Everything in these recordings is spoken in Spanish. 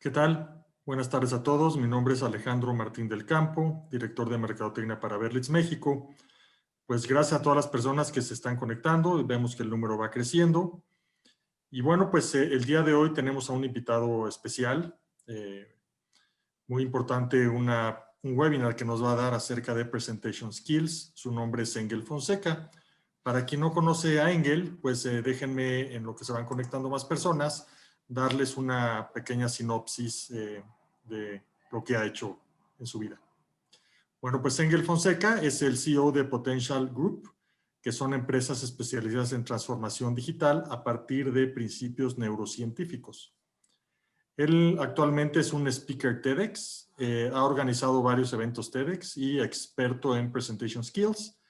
¿Qué tal? Buenas tardes a todos. Mi nombre es Alejandro Martín del Campo, director de Mercadotecnia para Berlitz México. Pues gracias a todas las personas que se están conectando. Vemos que el número va creciendo. Y bueno, pues el día de hoy tenemos a un invitado especial, muy importante, un webinar que nos va a dar acerca de Presentation Skills. Su nombre es Engel Fonseca. Para quien no conoce a Engel, pues déjenme, en lo que se van conectando más personas, darles una pequeña sinopsis de lo que ha hecho en su vida. Bueno, pues Engel Fonseca es el CEO de Potential Group, que son empresas especializadas en transformación digital a partir de principios neurocientíficos. Él actualmente es un speaker TEDx, ha organizado varios eventos TEDx y experto en Presentation Skills.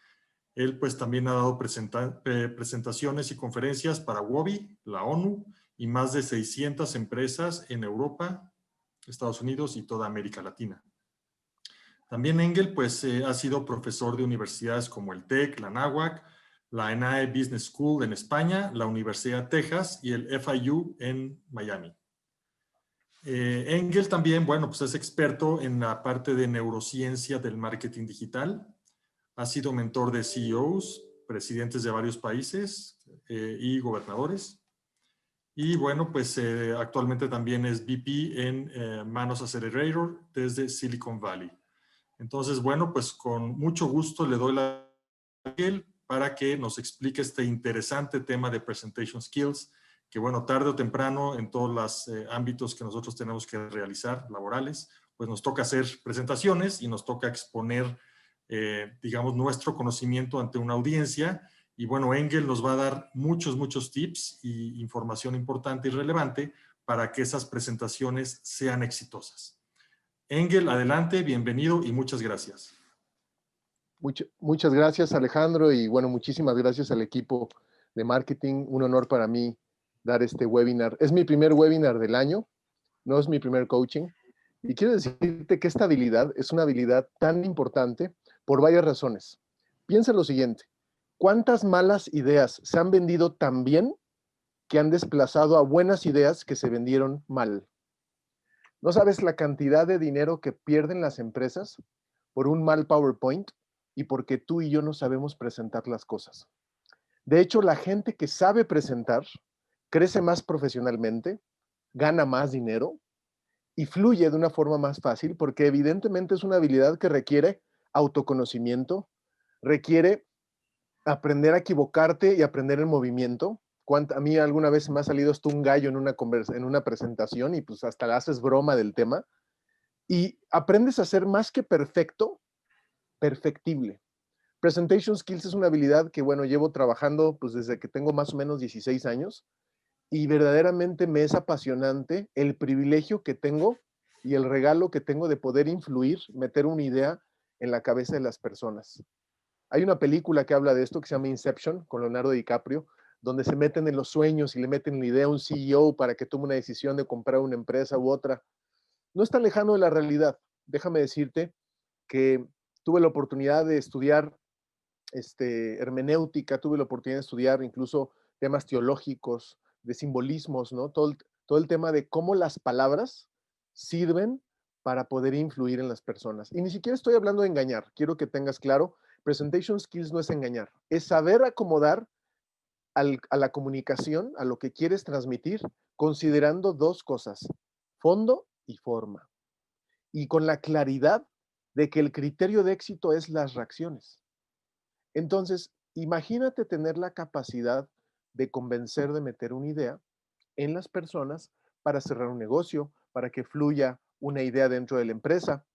Él pues también ha dado presentaciones y conferencias para WOBI, la ONU, y más de 600 empresas en Europa, Estados Unidos y toda América Latina. También Engel pues ha sido profesor de universidades como el TEC, la NAWAC, la ENAE Business School en España, la Universidad de Texas y el FIU en Miami. Engel también, bueno, pues es experto en la parte de neurociencia del marketing digital. Ha sido mentor de CEOs, presidentes de varios países y gobernadores. Y bueno, pues actualmente también es VP en Manos Accelerator desde Silicon Valley. Entonces, bueno, pues con mucho gusto le doy la a él para que nos explique este interesante tema de Presentation Skills, que bueno, tarde o temprano en todos los ámbitos que nosotros tenemos que realizar, laborales, pues nos toca hacer presentaciones y nos toca exponer, digamos, nuestro conocimiento ante una audiencia. Y bueno, Engel nos va a dar muchos tips y información importante y relevante para que esas presentaciones sean exitosas. Engel, adelante, bienvenido y muchas gracias. Muchas gracias, Alejandro, y bueno, muchísimas gracias al equipo de marketing. Un honor para mí dar este webinar. Es mi primer webinar del año, no es mi primer coaching. Y quiero decirte que esta habilidad es una habilidad tan importante por varias razones. Piensa lo siguiente: ¿cuántas malas ideas se han vendido tan bien que han desplazado a buenas ideas que se vendieron mal? ¿No sabes la cantidad de dinero que pierden las empresas por un mal PowerPoint y porque tú y yo no sabemos presentar las cosas? De hecho, la gente que sabe presentar crece más profesionalmente, gana más dinero y fluye de una forma más fácil, porque evidentemente es una habilidad que requiere autoconocimiento, requiere aprender a equivocarte y aprender el movimiento. A mí alguna vez me ha salido esto un gallo en una presentación y pues hasta le haces broma del tema y aprendes a ser más que perfecto, perfectible. Presentation Skills es una habilidad que, bueno, llevo trabajando pues desde que tengo más o menos 16 años y verdaderamente me es apasionante el privilegio que tengo y el regalo que tengo de poder influir, meter una idea en la cabeza de las personas. Hay una película que habla de esto que se llama Inception, con Leonardo DiCaprio, donde se meten en los sueños y le meten la idea a un CEO para que tome una decisión de comprar una empresa u otra. No está lejano de la realidad. Déjame decirte que tuve la oportunidad de estudiar hermenéutica, tuve la oportunidad de estudiar incluso temas teológicos, de simbolismos, ¿no? Todo el tema de cómo las palabras sirven para poder influir en las personas. Y ni siquiera estoy hablando de engañar. Quiero que tengas claro, Presentation Skills no es engañar, es saber acomodar a la comunicación, a lo que quieres transmitir, considerando dos cosas: fondo y forma. Y con la claridad de que el criterio de éxito es las reacciones. Entonces, imagínate tener la capacidad de convencer, de meter una idea en las personas para cerrar un negocio, para que fluya una idea dentro de la empresa.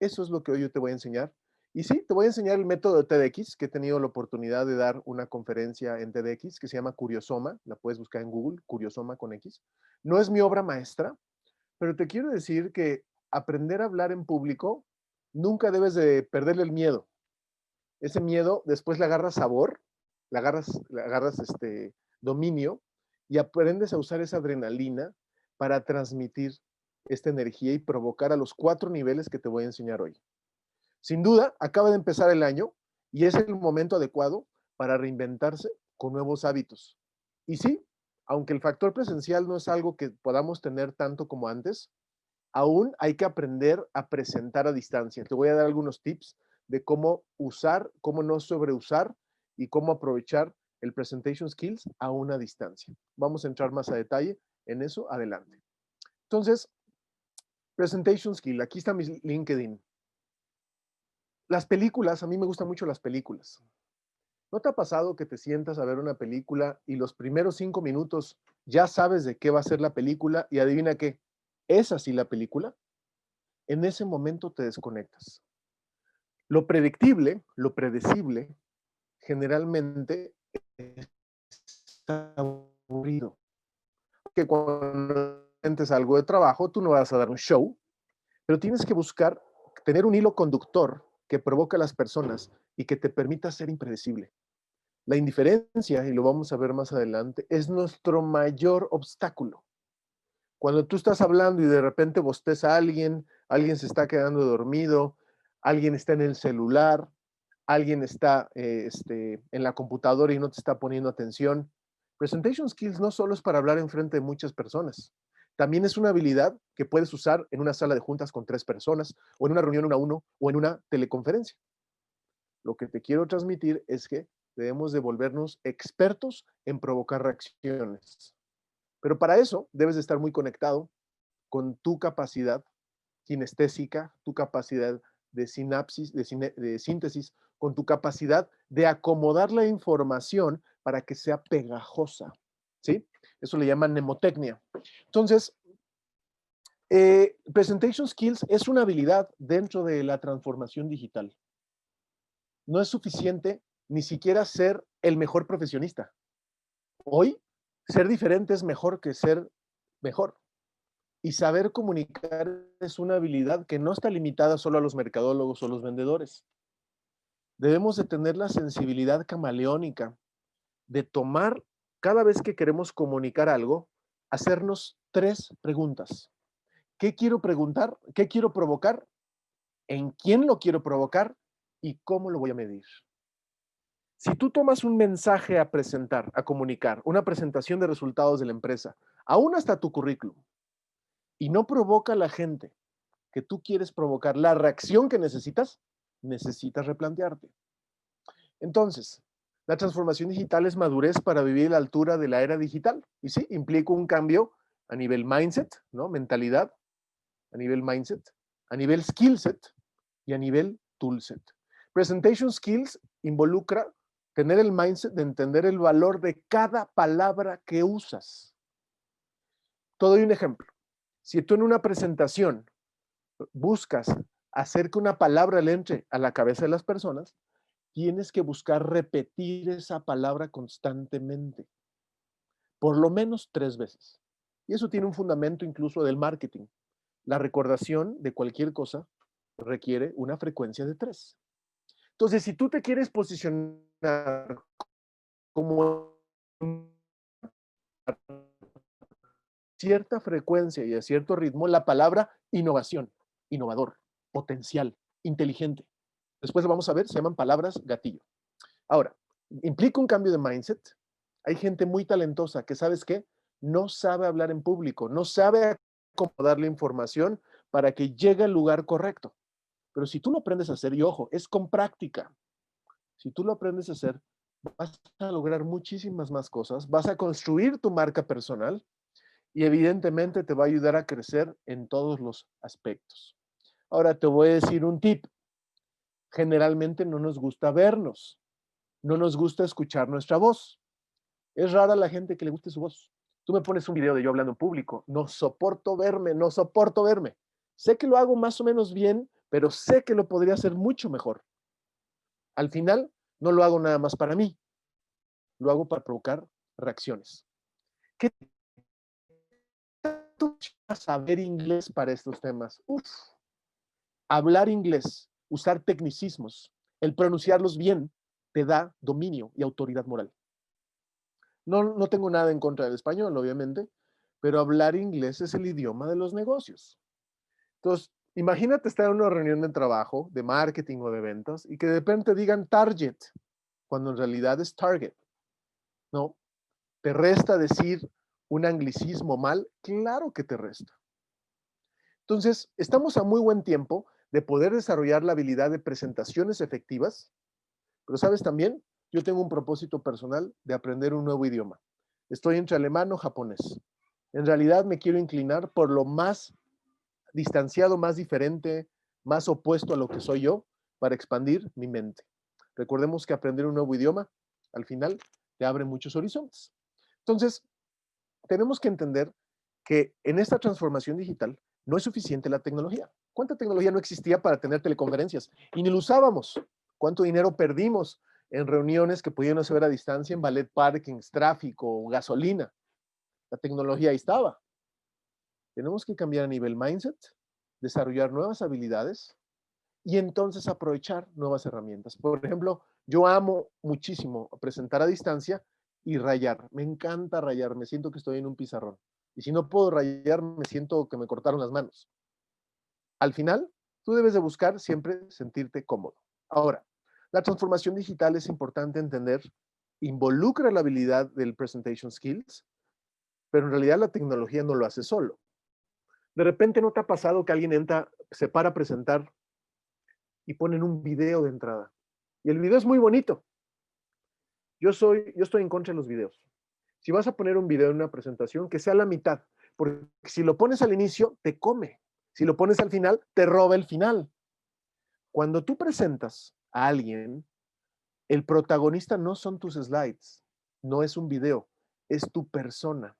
Eso es lo que hoy yo te voy a enseñar. Y sí, te voy a enseñar el método de TEDx, que he tenido la oportunidad de dar una conferencia en TEDx que se llama Curiosoma. La puedes buscar en Google, Curiosoma con X. No es mi obra maestra, pero te quiero decir que aprender a hablar en público, nunca debes de perderle el miedo. Ese miedo después le agarras sabor, le agarras dominio y aprendes a usar esa adrenalina para transmitir esta energía y provocar a los 4 niveles que te voy a enseñar hoy. Sin duda, acaba de empezar el año y es el momento adecuado para reinventarse con nuevos hábitos. Y sí, aunque el factor presencial no es algo que podamos tener tanto como antes, aún hay que aprender a presentar a distancia. Te voy a dar algunos tips de cómo usar, cómo no sobreusar y cómo aprovechar el presentation skills a una distancia. Vamos a entrar más a detalle en eso adelante. Entonces, presentation skill, aquí está mi LinkedIn. Las películas, a mí me gustan mucho las películas. ¿No te ha pasado que te sientas a ver una película y los primeros 5 minutos ya sabes de qué va a ser la película y adivina qué? ¿Es así la película? En ese momento te desconectas. Lo predictible, lo predecible, generalmente está aburrido. Que cuando sientes algo de trabajo, tú no vas a dar un show, pero tienes que buscar tener un hilo conductor que provoque a las personas y que te permita ser impredecible. La indiferencia, y lo vamos a ver más adelante, es nuestro mayor obstáculo. Cuando tú estás hablando y de repente bosteza a alguien, alguien se está quedando dormido, alguien está en el celular, alguien está en la computadora y no te está poniendo atención. Presentation skills no solo es para hablar en frente de muchas personas, también es una habilidad que puedes usar en una sala de juntas con 3 personas, o en una reunión 1 a 1, o en una teleconferencia. Lo que te quiero transmitir es que debemos de volvernos expertos en provocar reacciones. Pero para eso debes de estar muy conectado con tu capacidad kinestésica, tu capacidad de sinapsis, de síntesis, con tu capacidad de acomodar la información para que sea pegajosa, ¿sí? Eso le llaman mnemotecnia. Entonces, presentation skills es una habilidad dentro de la transformación digital. No es suficiente ni siquiera ser el mejor profesionista. Hoy, ser diferente es mejor que ser mejor. Y saber comunicar es una habilidad que no está limitada solo a los mercadólogos o los vendedores. Debemos de tener la sensibilidad camaleónica de tomar, cada vez que queremos comunicar algo, hacernos 3 preguntas. ¿Qué quiero preguntar? ¿Qué quiero provocar? ¿En quién lo quiero provocar? ¿Y cómo lo voy a medir? Si tú tomas un mensaje a presentar, a comunicar, una presentación de resultados de la empresa, aún hasta tu currículum, y no provoca a la gente que tú quieres provocar la reacción que necesitas replantearte. Entonces, la transformación digital es madurez para vivir a la altura de la era digital. Y sí, implica un cambio a nivel mindset, ¿no? Mentalidad, a nivel mindset, a nivel skill set y a nivel tool set. Presentation skills involucra tener el mindset de entender el valor de cada palabra que usas. Te doy un ejemplo. Si tú en una presentación buscas hacer que una palabra le entre a la cabeza de las personas, tienes que buscar repetir esa palabra constantemente, por lo menos 3 veces. Y eso tiene un fundamento incluso del marketing. La recordación de cualquier cosa requiere una frecuencia de 3. Entonces, si tú te quieres posicionar como cierta frecuencia y a cierto ritmo, la palabra innovación, innovador, potencial, inteligente. Después lo vamos a ver, se llaman palabras gatillo. Ahora, implica un cambio de mindset. Hay gente muy talentosa que, ¿sabes qué? No sabe hablar en público, no sabe acomodar la información para que llegue al lugar correcto. Pero si tú lo aprendes a hacer, y ojo, es con práctica. Si tú lo aprendes a hacer, vas a lograr muchísimas más cosas, vas a construir tu marca personal y evidentemente te va a ayudar a crecer en todos los aspectos. Ahora te voy a decir un tip. Generalmente no nos gusta vernos, no nos gusta escuchar nuestra voz. Es rara la gente que le guste su voz. Tú me pones un video de yo hablando en público, no soporto verme, no soporto verme. Sé que lo hago más o menos bien, pero sé que lo podría hacer mucho mejor. Al final, no lo hago nada más para mí, lo hago para provocar reacciones. ¿Qué tanto saber inglés para estos temas? Hablar inglés, usar tecnicismos, el pronunciarlos bien, te da dominio y autoridad moral. No tengo nada en contra del español, obviamente, pero hablar inglés es el idioma de los negocios. Entonces, imagínate estar en una reunión de trabajo, de marketing o de ventas, y que de repente digan target, cuando en realidad es target. No, ¿te resta decir un anglicismo mal? Claro que te resta. Entonces, estamos a muy buen tiempo de poder desarrollar la habilidad de presentaciones efectivas, pero sabes también, yo tengo un propósito personal de aprender un nuevo idioma. Estoy entre alemán o japonés. En realidad me quiero inclinar por lo más distanciado, más diferente, más opuesto a lo que soy yo, para expandir mi mente. Recordemos que aprender un nuevo idioma, al final, te abre muchos horizontes. Entonces, tenemos que entender que en esta transformación digital no es suficiente la tecnología. ¿Cuánta tecnología no existía para tener teleconferencias? Y ni lo usábamos. ¿Cuánto dinero perdimos en reuniones que podían hacer a distancia, en ballet parkings, tráfico, gasolina? La tecnología ahí estaba. Tenemos que cambiar a nivel mindset, desarrollar nuevas habilidades y entonces aprovechar nuevas herramientas. Por ejemplo, yo amo muchísimo presentar a distancia y rayar. Me encanta rayar, me siento que estoy en un pizarrón. Y si no puedo rayar, me siento que me cortaron las manos. Al final, tú debes de buscar siempre sentirte cómodo. Ahora, la transformación digital es importante entender, involucra la habilidad del presentation skills, pero en realidad la tecnología no lo hace solo. De repente, ¿no te ha pasado que alguien entra, se para a presentar y ponen un video de entrada? Y el video es muy bonito. Yo estoy en contra de los videos. Si vas a poner un video en una presentación, que sea la mitad, porque si lo pones al inicio, te come. Si lo pones al final, te roba el final. Cuando tú presentas a alguien, el protagonista no son tus slides, no es un video, es tu persona.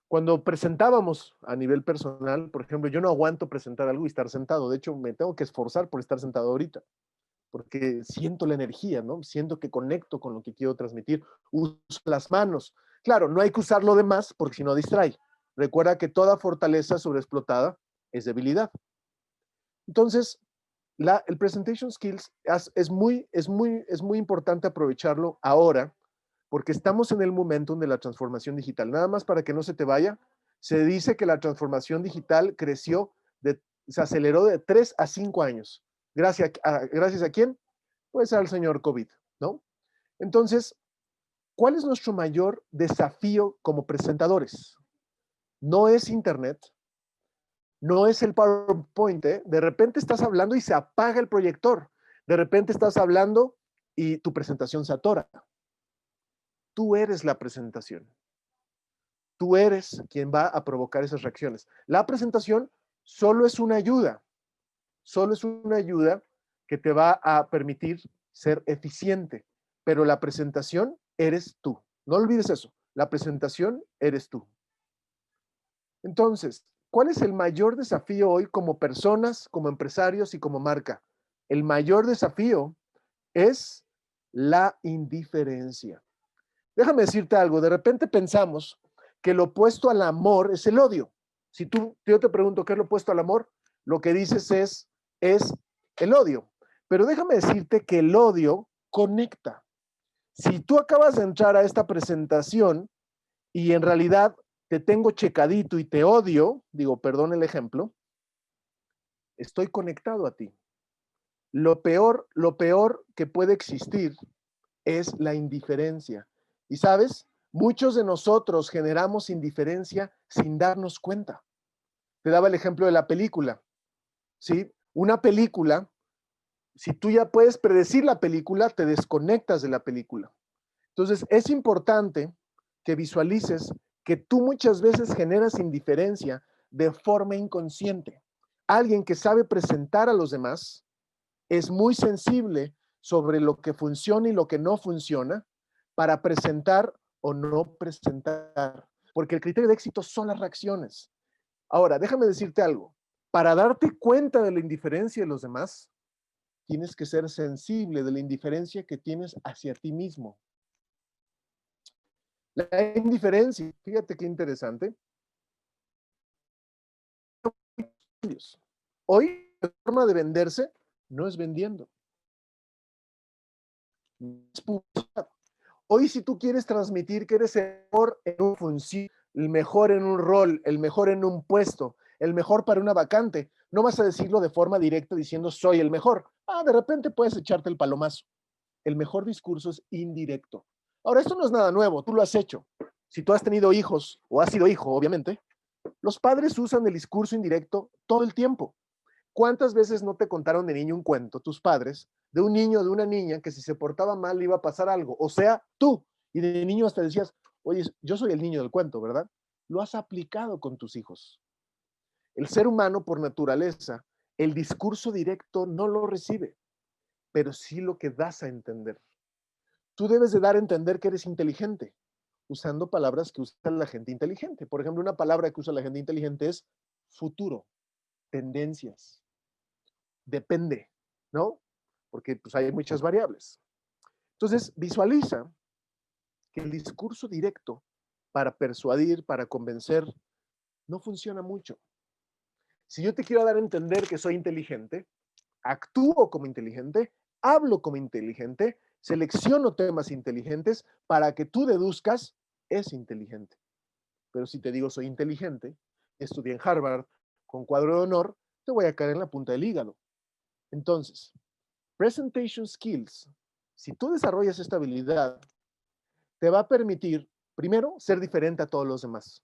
Cuando presentábamos a nivel personal, por ejemplo, yo no aguanto presentar algo y estar sentado. De hecho, me tengo que esforzar por estar sentado ahorita, porque siento la energía, ¿no? Siento que conecto con lo que quiero transmitir. Uso las manos. Claro, no hay que usar lo demás porque si no distrae. Recuerda que toda fortaleza sobreexplotada es debilidad. Entonces, el presentation skills es muy importante aprovecharlo ahora porque estamos en el momento de la transformación digital. Nada más para que no se te vaya, se dice que la transformación digital se aceleró de 3 a 5 años. ¿Gracias a quién? Pues al señor COVID, ¿no? Entonces, ¿cuál es nuestro mayor desafío como presentadores? No es Internet, no es el PowerPoint, ¿eh? De repente estás hablando y se apaga el proyector. De repente estás hablando y tu presentación se atora. Tú eres la presentación. Tú eres quien va a provocar esas reacciones. La presentación solo es una ayuda. Solo es una ayuda que te va a permitir ser eficiente. Pero la presentación eres tú. No olvides eso. La presentación eres tú. Entonces, ¿cuál es el mayor desafío hoy como personas, como empresarios y como marca? El mayor desafío es la indiferencia. Déjame decirte algo, de repente pensamos que lo opuesto al amor es el odio. Si yo te pregunto qué es lo opuesto al amor, lo que dices es el odio. Pero déjame decirte que el odio conecta. Si tú acabas de entrar a esta presentación y en realidad te tengo checadito y te odio, digo, perdón el ejemplo, estoy conectado a ti. Lo peor que puede existir es la indiferencia. Y sabes, muchos de nosotros generamos indiferencia sin darnos cuenta. Te daba el ejemplo de la película, ¿sí? Una película, si tú ya puedes predecir la película, te desconectas de la película. Entonces, es importante que visualices que tú muchas veces generas indiferencia de forma inconsciente. Alguien que sabe presentar a los demás es muy sensible sobre lo que funciona y lo que no funciona para presentar o no presentar, porque el criterio de éxito son las reacciones. Ahora, déjame decirte algo. Para darte cuenta de la indiferencia de los demás, tienes que ser sensible de la indiferencia que tienes hacia ti mismo. La indiferencia, fíjate qué interesante. Hoy la forma de venderse no es vendiendo. Es publicidad. Hoy si tú quieres transmitir que eres el mejor en una función, el mejor en un rol, el mejor en un puesto, el mejor para una vacante, no vas a decirlo de forma directa diciendo soy el mejor. De repente puedes echarte el palomazo. El mejor discurso es indirecto. Ahora, esto no es nada nuevo, tú lo has hecho. Si tú has tenido hijos, o has sido hijo, obviamente, Los padres usan el discurso indirecto todo el tiempo. ¿Cuántas veces no te contaron de niño un cuento, tus padres, de un niño o de una niña que si se portaba mal le iba a pasar algo? O sea, tú. Y de niño hasta decías, oye, yo soy el niño del cuento, ¿verdad? Lo has aplicado con tus hijos. El ser humano, por naturaleza, el discurso directo no lo recibe, pero sí lo que das a entender. Tú debes de dar a entender que eres inteligente, usando palabras que usa la gente inteligente. Por ejemplo, una palabra que usa la gente inteligente es futuro, tendencias, depende, ¿no? Porque pues, hay muchas variables. Entonces, visualiza que el discurso directo para persuadir, para convencer, no funciona mucho. Si yo te quiero dar a entender que soy inteligente, actúo como inteligente, hablo como inteligente, selecciono temas inteligentes para que tú deduzcas, es inteligente. Pero si te digo soy inteligente, estudié en Harvard con cuadro de honor, te voy a caer en la punta del hígado. Entonces, presentation skills, si tú desarrollas esta habilidad, te va a permitir, primero, ser diferente a todos los demás.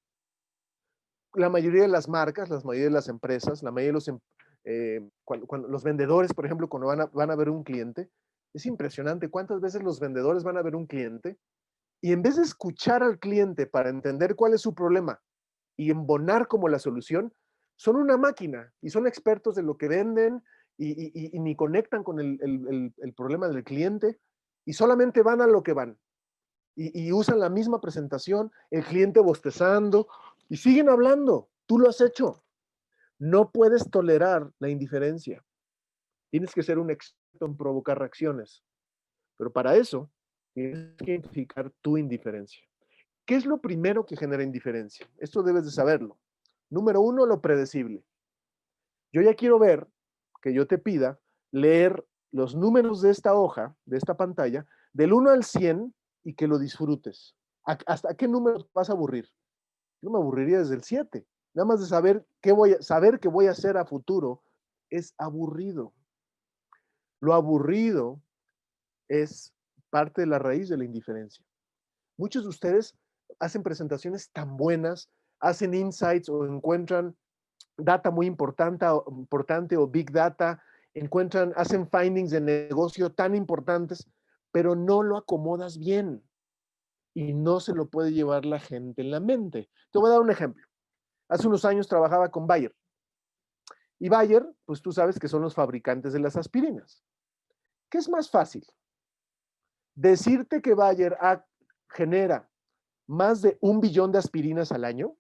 La mayoría de las marcas, la mayoría de las empresas, la mayoría de los, cuando los vendedores, por ejemplo, cuando van a ver un cliente, es impresionante cuántas veces los vendedores van a ver un cliente y en vez de escuchar al cliente para entender cuál es su problema y embonar como la solución, son una máquina y son expertos de lo que venden y ni conectan con el problema del cliente y solamente van a lo que van y usan la misma presentación, el cliente bostezando y siguen hablando. Tú lo has hecho. No puedes tolerar la indiferencia. Tienes que ser un experto en provocar reacciones. Pero para eso, tienes que identificar tu indiferencia. ¿Qué es lo primero que genera indiferencia? Esto debes de saberlo. Número uno, lo predecible. Yo ya quiero ver que yo te pida leer los números de esta hoja, de esta pantalla, del 1 al 100 y que lo disfrutes. ¿Hasta qué número vas a aburrir? Yo me aburriría desde el 7. Nada más de saber qué voy a hacer a futuro es aburrido. Lo aburrido es parte de la raíz de la indiferencia. Muchos de ustedes hacen presentaciones tan buenas, hacen insights o encuentran data muy importante o big data, hacen findings de negocio tan importantes, pero no lo acomodas bien y no se lo puede llevar la gente en la mente. Te voy a dar un ejemplo. Hace unos años trabajaba con Bayer y Bayer, pues tú sabes que son los fabricantes de las aspirinas. ¿Qué es más fácil? Decirte que Bayer genera más de 1 billón de aspirinas al año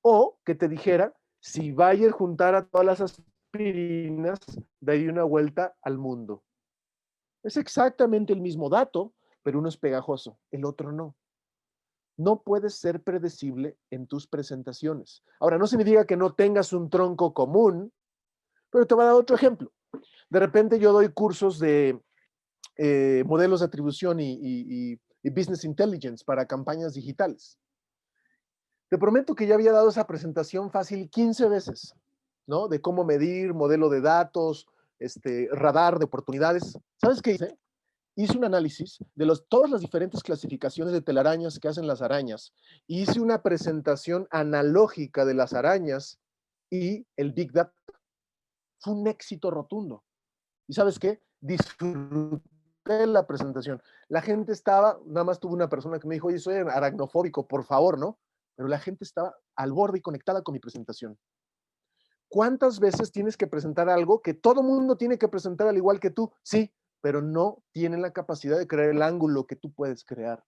o que te dijera si Bayer juntara todas las aspirinas, daría una vuelta al mundo. Es exactamente el mismo dato, pero uno es pegajoso, el otro no. No puedes ser predecible en tus presentaciones. Ahora, no significa que no tengas un tronco común, pero te voy a dar otro ejemplo. De repente yo doy cursos de modelos de atribución y business intelligence para campañas digitales. Te prometo que ya había dado esa presentación fácil 15 veces, ¿no? De cómo medir, modelo de datos, radar de oportunidades. ¿Sabes qué hice? Hice un análisis de todas las diferentes clasificaciones de telarañas que hacen las arañas. Hice una presentación analógica de las arañas y el Big Data. Fue un éxito rotundo. ¿Y sabes qué? Disfruté la presentación. La gente nada más tuve una persona que me dijo, oye, soy aracnofóbico, por favor, ¿no? Pero la gente estaba al borde y conectada con mi presentación. ¿Cuántas veces tienes que presentar algo que todo mundo tiene que presentar al igual que tú? Sí, pero no tienen la capacidad de crear el ángulo que tú puedes crear.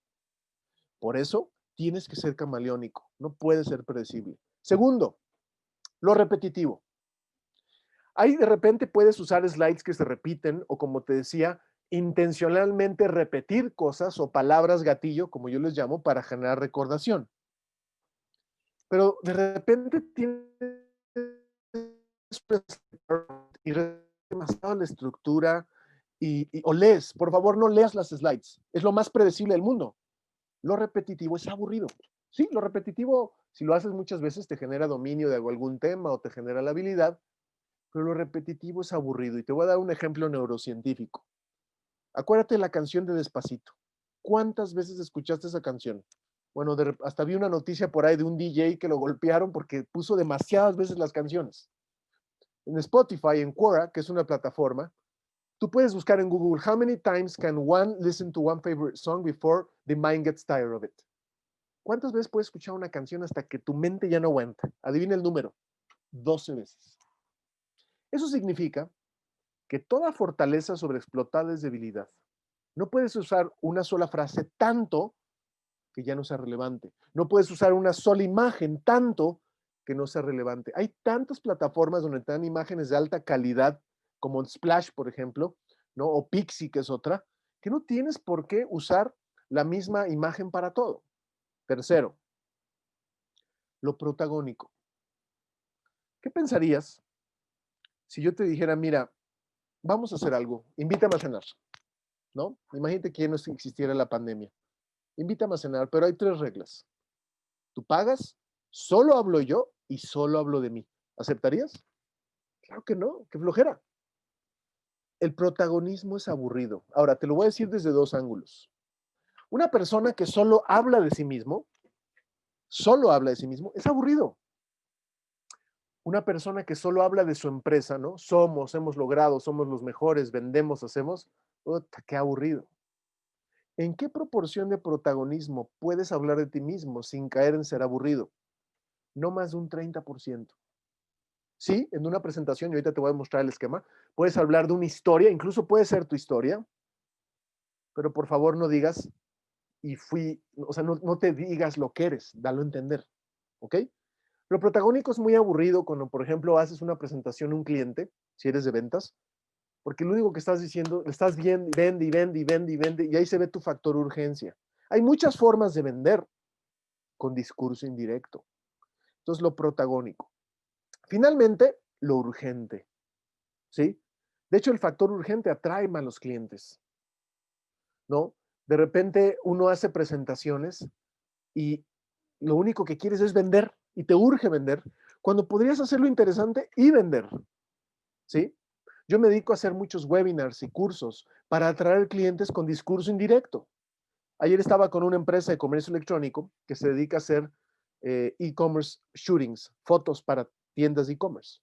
Por eso tienes que ser camaleónico, no puedes ser predecible. Segundo, lo repetitivo. Ahí de repente puedes usar slides que se repiten o como te decía, intencionalmente repetir cosas o palabras gatillo, como yo les llamo, para generar recordación. Pero de repente tienes y demasiado la estructura o lees, por favor no leas las slides, es lo más predecible del mundo. Lo repetitivo es aburrido. Sí, lo repetitivo, si lo haces muchas veces, te genera dominio de algún tema o te genera la habilidad, pero lo repetitivo es aburrido. Y te voy a dar un ejemplo neurocientífico. Acuérdate de la canción de Despacito. ¿Cuántas veces escuchaste esa canción? Bueno, hasta vi una noticia por ahí de un DJ que lo golpearon porque puso demasiadas veces las canciones. En Spotify, en Quora, que es una plataforma, tú puedes buscar en Google, how many times can one listen to one favorite song before the mind gets tired of it? ¿Cuántas veces puedes escuchar una canción hasta que tu mente ya no aguanta? Adivina el número. 12 veces. Eso significa que toda fortaleza sobreexplotada es debilidad. No puedes usar una sola frase tanto que ya no sea relevante. No puedes usar una sola imagen tanto que no sea relevante. Hay tantas plataformas donde te dan imágenes de alta calidad, como Splash, por ejemplo, ¿no? O Pixie, que es otra, que no tienes por qué usar la misma imagen para todo. Tercero, lo protagónico. ¿Qué pensarías si yo te dijera, mira, vamos a hacer algo, invítame a cenar, ¿no? Imagínate que ya no existiera la pandemia. Invítame a cenar, pero hay 3 reglas. Tú pagas, solo hablo yo y solo hablo de mí. ¿Aceptarías? Claro que no, qué flojera. El protagonismo es aburrido. Ahora, te lo voy a decir desde 2 ángulos. Una persona que solo habla de sí mismo, es aburrido. Una persona que solo habla de su empresa, ¿no? Somos, hemos logrado, somos los mejores, vendemos, hacemos, ¡puta, qué aburrido! ¿En qué proporción de protagonismo puedes hablar de ti mismo sin caer en ser aburrido? No más de un 30%. Sí, en una presentación, y ahorita te voy a mostrar el esquema, puedes hablar de una historia, incluso puede ser tu historia, pero por favor no digas, o sea, no te digas lo que eres, dalo a entender, ¿ok? Lo protagónico es muy aburrido cuando, por ejemplo, haces una presentación a un cliente, si eres de ventas, porque lo único que estás diciendo, estás viendo, vende y vende y vende y vende, y ahí se ve tu factor urgencia. Hay muchas formas de vender con discurso indirecto. Entonces, lo protagónico. Finalmente, lo urgente, ¿sí? De hecho, el factor urgente atrae más a los clientes, ¿no? De repente uno hace presentaciones y lo único que quieres es vender y te urge vender, cuando podrías hacerlo interesante y vender, ¿sí? Yo me dedico a hacer muchos webinars y cursos para atraer clientes con discurso indirecto. Ayer estaba con una empresa de comercio electrónico que se dedica a hacer e-commerce shootings, fotos para tiendas de e-commerce.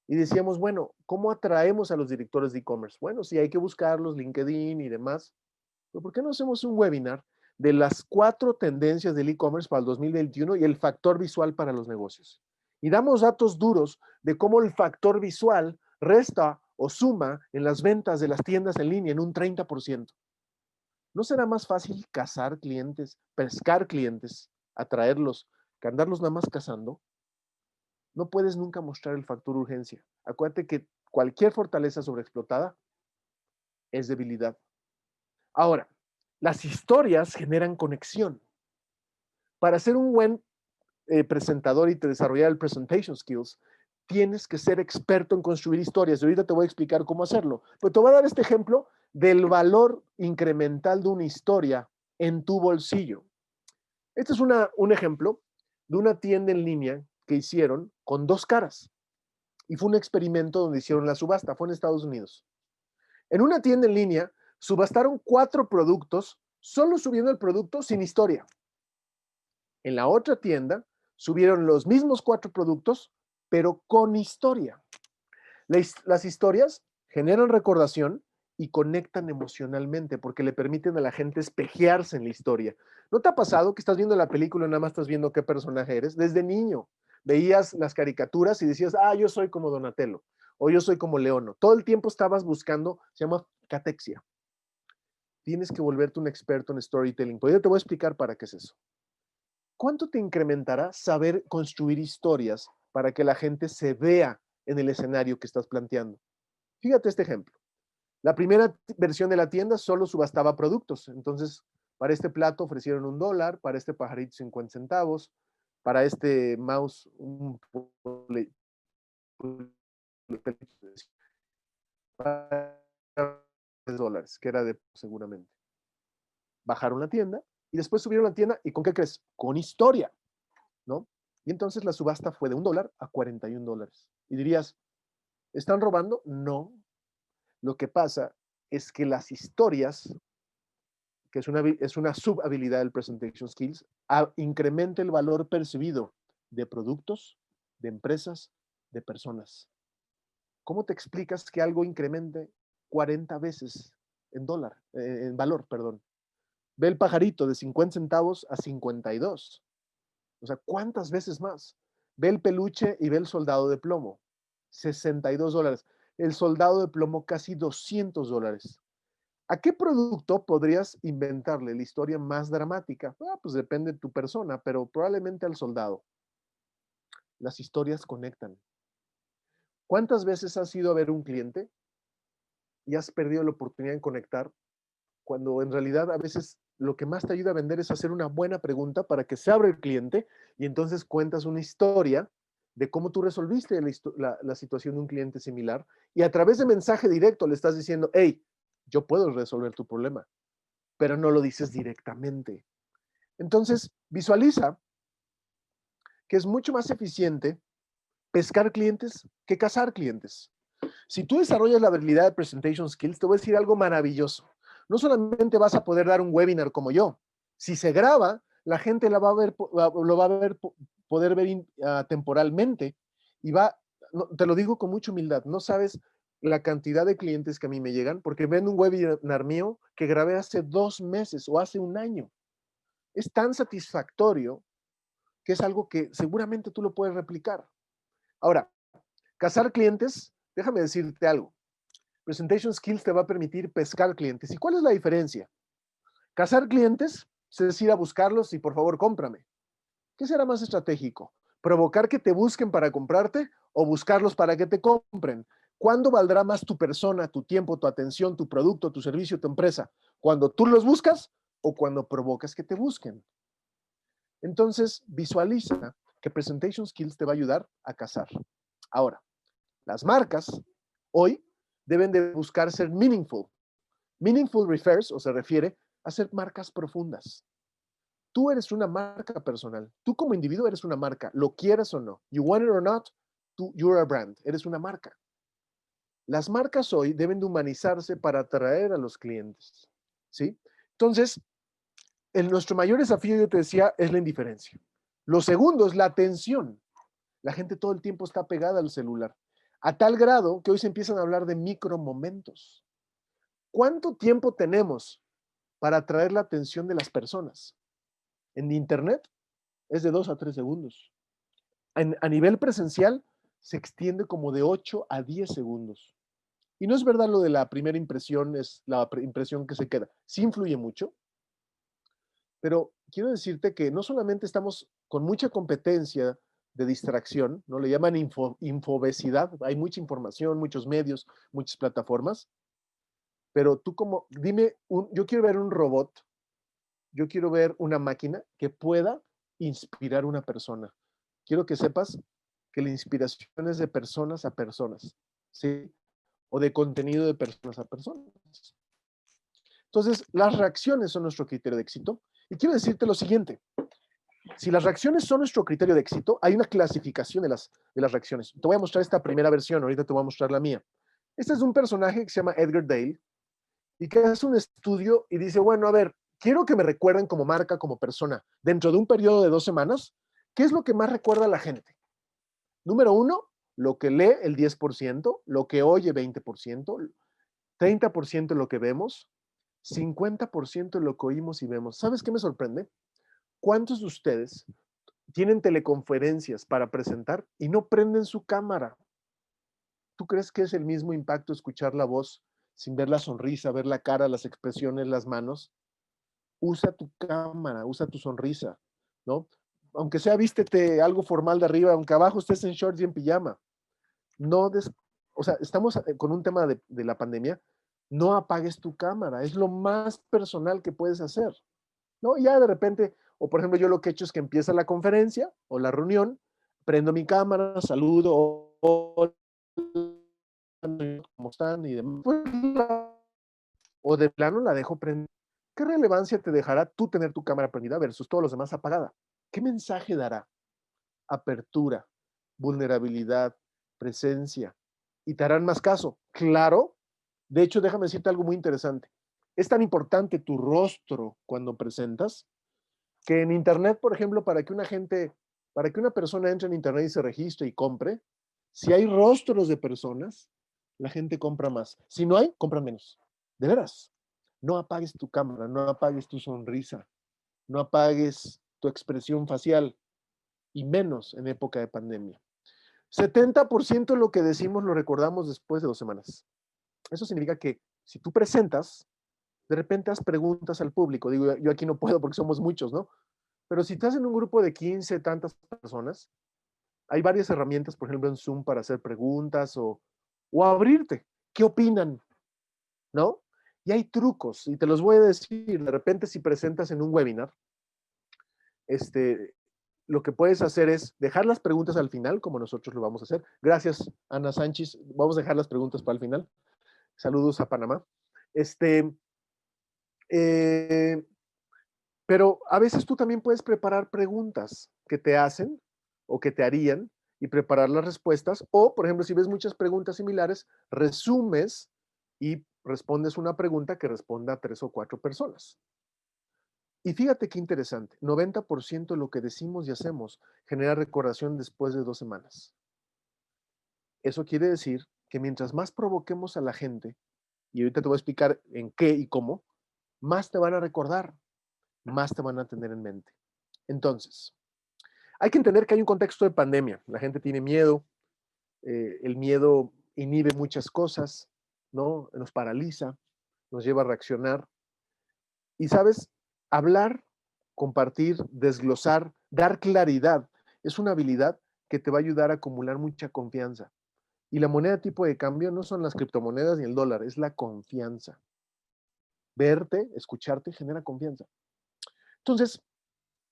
Y decíamos, bueno, ¿cómo atraemos a los directores de e-commerce? Bueno, sí, hay que buscarlos, LinkedIn y demás. Pero ¿por qué no hacemos un webinar de las 4 tendencias del e-commerce para el 2021 y el factor visual para los negocios? Y damos datos duros de cómo el factor visual resta o suma en las ventas de las tiendas en línea en un 30%. ¿No será más fácil cazar clientes, pescar clientes, atraerlos, que andarlos nada más cazando? No puedes nunca mostrar el factor urgencia. Acuérdate que cualquier fortaleza sobreexplotada es debilidad. Ahora, las historias generan conexión. Para ser un buen presentador y te desarrollar el presentation skills, tienes que ser experto en construir historias. Y ahorita te voy a explicar cómo hacerlo. Pero te voy a dar este ejemplo del valor incremental de una historia en tu bolsillo. Este es un ejemplo de una tienda en línea que hicieron con 2 caras. Y fue un experimento donde hicieron la subasta. Fue en Estados Unidos. En una tienda en línea, subastaron 4 productos, solo subiendo el producto sin historia. En la otra tienda, subieron los mismos 4 productos, pero con historia. Las historias generan recordación y conectan emocionalmente porque le permiten a la gente espejearse en la historia. ¿No te ha pasado que estás viendo la película y nada más estás viendo qué personaje eres? Desde niño veías las caricaturas y decías, yo soy como Donatello o yo soy como Leono. Todo el tiempo estabas buscando, se llama catexia. Tienes que volverte un experto en storytelling. Pues yo te voy a explicar para qué es eso. ¿Cuánto te incrementará saber construir historias para que la gente se vea en el escenario que estás planteando? Fíjate este ejemplo. La primera versión de la tienda solo subastaba productos. Entonces, para este plato ofrecieron $1, para este pajarito 50 centavos, para este mouse un $3, que era de seguramente. Bajaron la tienda y después subieron la tienda y ¿con qué crees? Con historia, ¿no? Y entonces la subasta fue de $1 a $41. Y dirías, ¿están robando? No. Lo que pasa es que las historias que es una subhabilidad del Presentation Skills, incrementa el valor percibido de productos, de empresas, de personas. ¿Cómo te explicas que algo incremente 40 veces en valor, perdón? Ve el pajarito de 50 centavos a 52. O sea, ¿cuántas veces más? Ve el peluche y ve el soldado de plomo. $62. El soldado de plomo casi $200. ¿A qué producto podrías inventarle la historia más dramática? Pues depende de tu persona, pero probablemente al soldado. Las historias conectan. ¿Cuántas veces has ido a ver un cliente y has perdido la oportunidad de conectar cuando en realidad a veces lo que más te ayuda a vender es hacer una buena pregunta para que se abra el cliente y entonces cuentas una historia de cómo tú resolviste la situación de un cliente similar y a través de mensaje directo le estás diciendo, hey, yo puedo resolver tu problema, pero no lo dices directamente. Entonces, visualiza que es mucho más eficiente pescar clientes que cazar clientes. Si tú desarrollas la habilidad de Presentation Skills, te voy a decir algo maravilloso. No solamente vas a poder dar un webinar como yo. Si se graba, la gente lo va a ver, poder ver temporalmente y te lo digo con mucha humildad, no sabes la cantidad de clientes que a mí me llegan porque ven un webinar mío que grabé hace 2 meses o hace un año. Es tan satisfactorio que es algo que seguramente tú lo puedes replicar. Ahora, cazar clientes, déjame decirte algo. Presentation Skills te va a permitir pescar clientes. ¿Y cuál es la diferencia? Cazar clientes es ir a buscarlos y por favor cómprame. ¿Qué será más estratégico? ¿Provocar que te busquen para comprarte o buscarlos para que te compren? ¿Cuándo valdrá más tu persona, tu tiempo, tu atención, tu producto, tu servicio, tu empresa? ¿Cuando tú los buscas o cuando provocas que te busquen? Entonces, visualiza que Presentation Skills te va a ayudar a cazar. Ahora, las marcas hoy deben de buscar ser meaningful. Meaningful refers o se refiere a ser marcas profundas. Tú eres una marca personal. Tú como individuo eres una marca, lo quieras o no. You want it or not, you're a brand. Eres una marca. Las marcas hoy deben de humanizarse para atraer a los clientes. ¿Sí? Entonces, nuestro mayor desafío, yo te decía, es la indiferencia. Lo segundo es la atención. La gente todo el tiempo está pegada al celular. A tal grado que hoy se empiezan a hablar de micromomentos. ¿Cuánto tiempo tenemos para atraer la atención de las personas? En Internet es de 2 a 3 segundos. A nivel presencial se extiende como de 8 a 10 segundos. Y no es verdad lo de la primera impresión, es la impresión que se queda. Sí influye mucho, pero quiero decirte que no solamente estamos con mucha competencia de distracción, ¿no? Le llaman infobesidad, hay mucha información, muchos medios, muchas plataformas, pero tú dime, yo quiero ver un robot, yo quiero ver una máquina que pueda inspirar a una persona. Quiero que sepas que la inspiración es de personas a personas, ¿sí? O de contenido de personas a personas. Entonces, las reacciones son nuestro criterio de éxito. Y quiero decirte lo siguiente. Si las reacciones son nuestro criterio de éxito, hay una clasificación de las reacciones. Te voy a mostrar esta primera versión, ahorita te voy a mostrar la mía. Este es un personaje que se llama Edgar Dale y que hace un estudio y dice, bueno, a ver, quiero que me recuerden como marca, como persona, dentro de un periodo de 2 semanas, ¿qué es lo que más recuerda a la gente? Número 1, lo que lee el 10%, lo que oye 20%, 30% lo que vemos, 50% lo que oímos y vemos. ¿Sabes qué me sorprende? ¿Cuántos de ustedes tienen teleconferencias para presentar y no prenden su cámara? ¿Tú crees que es el mismo impacto escuchar la voz sin ver la sonrisa, ver la cara, las expresiones, las manos? Usa tu cámara, usa tu sonrisa, ¿no? Aunque sea vístete algo formal de arriba, aunque abajo estés en shorts y en pijama. No o sea, estamos con un tema de la pandemia, no apagues tu cámara, es lo más personal que puedes hacer, ¿no? Ya de repente, o por ejemplo, yo lo que he hecho es que empieza la conferencia o la reunión, prendo mi cámara, saludo, hola, ¿cómo están? Y demás. O de plano la dejo prendida. ¿Qué relevancia te dejará tú tener tu cámara prendida versus todos los demás apagada? ¿Qué mensaje dará? Apertura, vulnerabilidad, presencia. ¿Y te harán más caso? Claro. De hecho, déjame decirte algo muy interesante. Es tan importante tu rostro cuando presentas que en Internet, por ejemplo, para que una persona entre en Internet y se registre y compre, si hay rostros de personas, la gente compra más. Si no hay, compra menos. De veras, no apagues tu cámara, no apagues tu sonrisa, no apagues tu expresión facial, y menos en época de pandemia. 70% de lo que decimos lo recordamos después de 2 semanas. Eso significa que si tú presentas, de repente haz preguntas al público. Digo, yo aquí no puedo porque somos muchos, ¿no? Pero si estás en un grupo de 15, tantas personas, hay varias herramientas, por ejemplo, en Zoom para hacer preguntas o abrirte. ¿Qué opinan? ¿No? Y hay trucos, y te los voy a decir. De repente, si presentas en un webinar, lo que puedes hacer es dejar las preguntas al final, como nosotros lo vamos a hacer. Gracias, Ana Sánchez. Vamos a dejar las preguntas para el final. Saludos a Panamá. Pero a veces tú también puedes preparar preguntas que te hacen o que te harían y preparar las respuestas. O, por ejemplo, si ves muchas preguntas similares, resumes y respondes una pregunta que responda a 3 o 4 personas. Y fíjate qué interesante, 90% de lo que decimos y hacemos genera recordación después de 2 semanas. Eso quiere decir que mientras más provoquemos a la gente, y ahorita te voy a explicar en qué y cómo, más te van a recordar, más te van a tener en mente. Entonces, hay que entender que hay un contexto de pandemia. La gente tiene miedo, el miedo inhibe muchas cosas, ¿no? Nos paraliza, nos lleva a reaccionar. Y sabes, hablar, compartir, desglosar, dar claridad, es una habilidad que te va a ayudar a acumular mucha confianza. Y la moneda tipo de cambio no son las criptomonedas ni el dólar, es la confianza. Verte, escucharte, genera confianza. Entonces,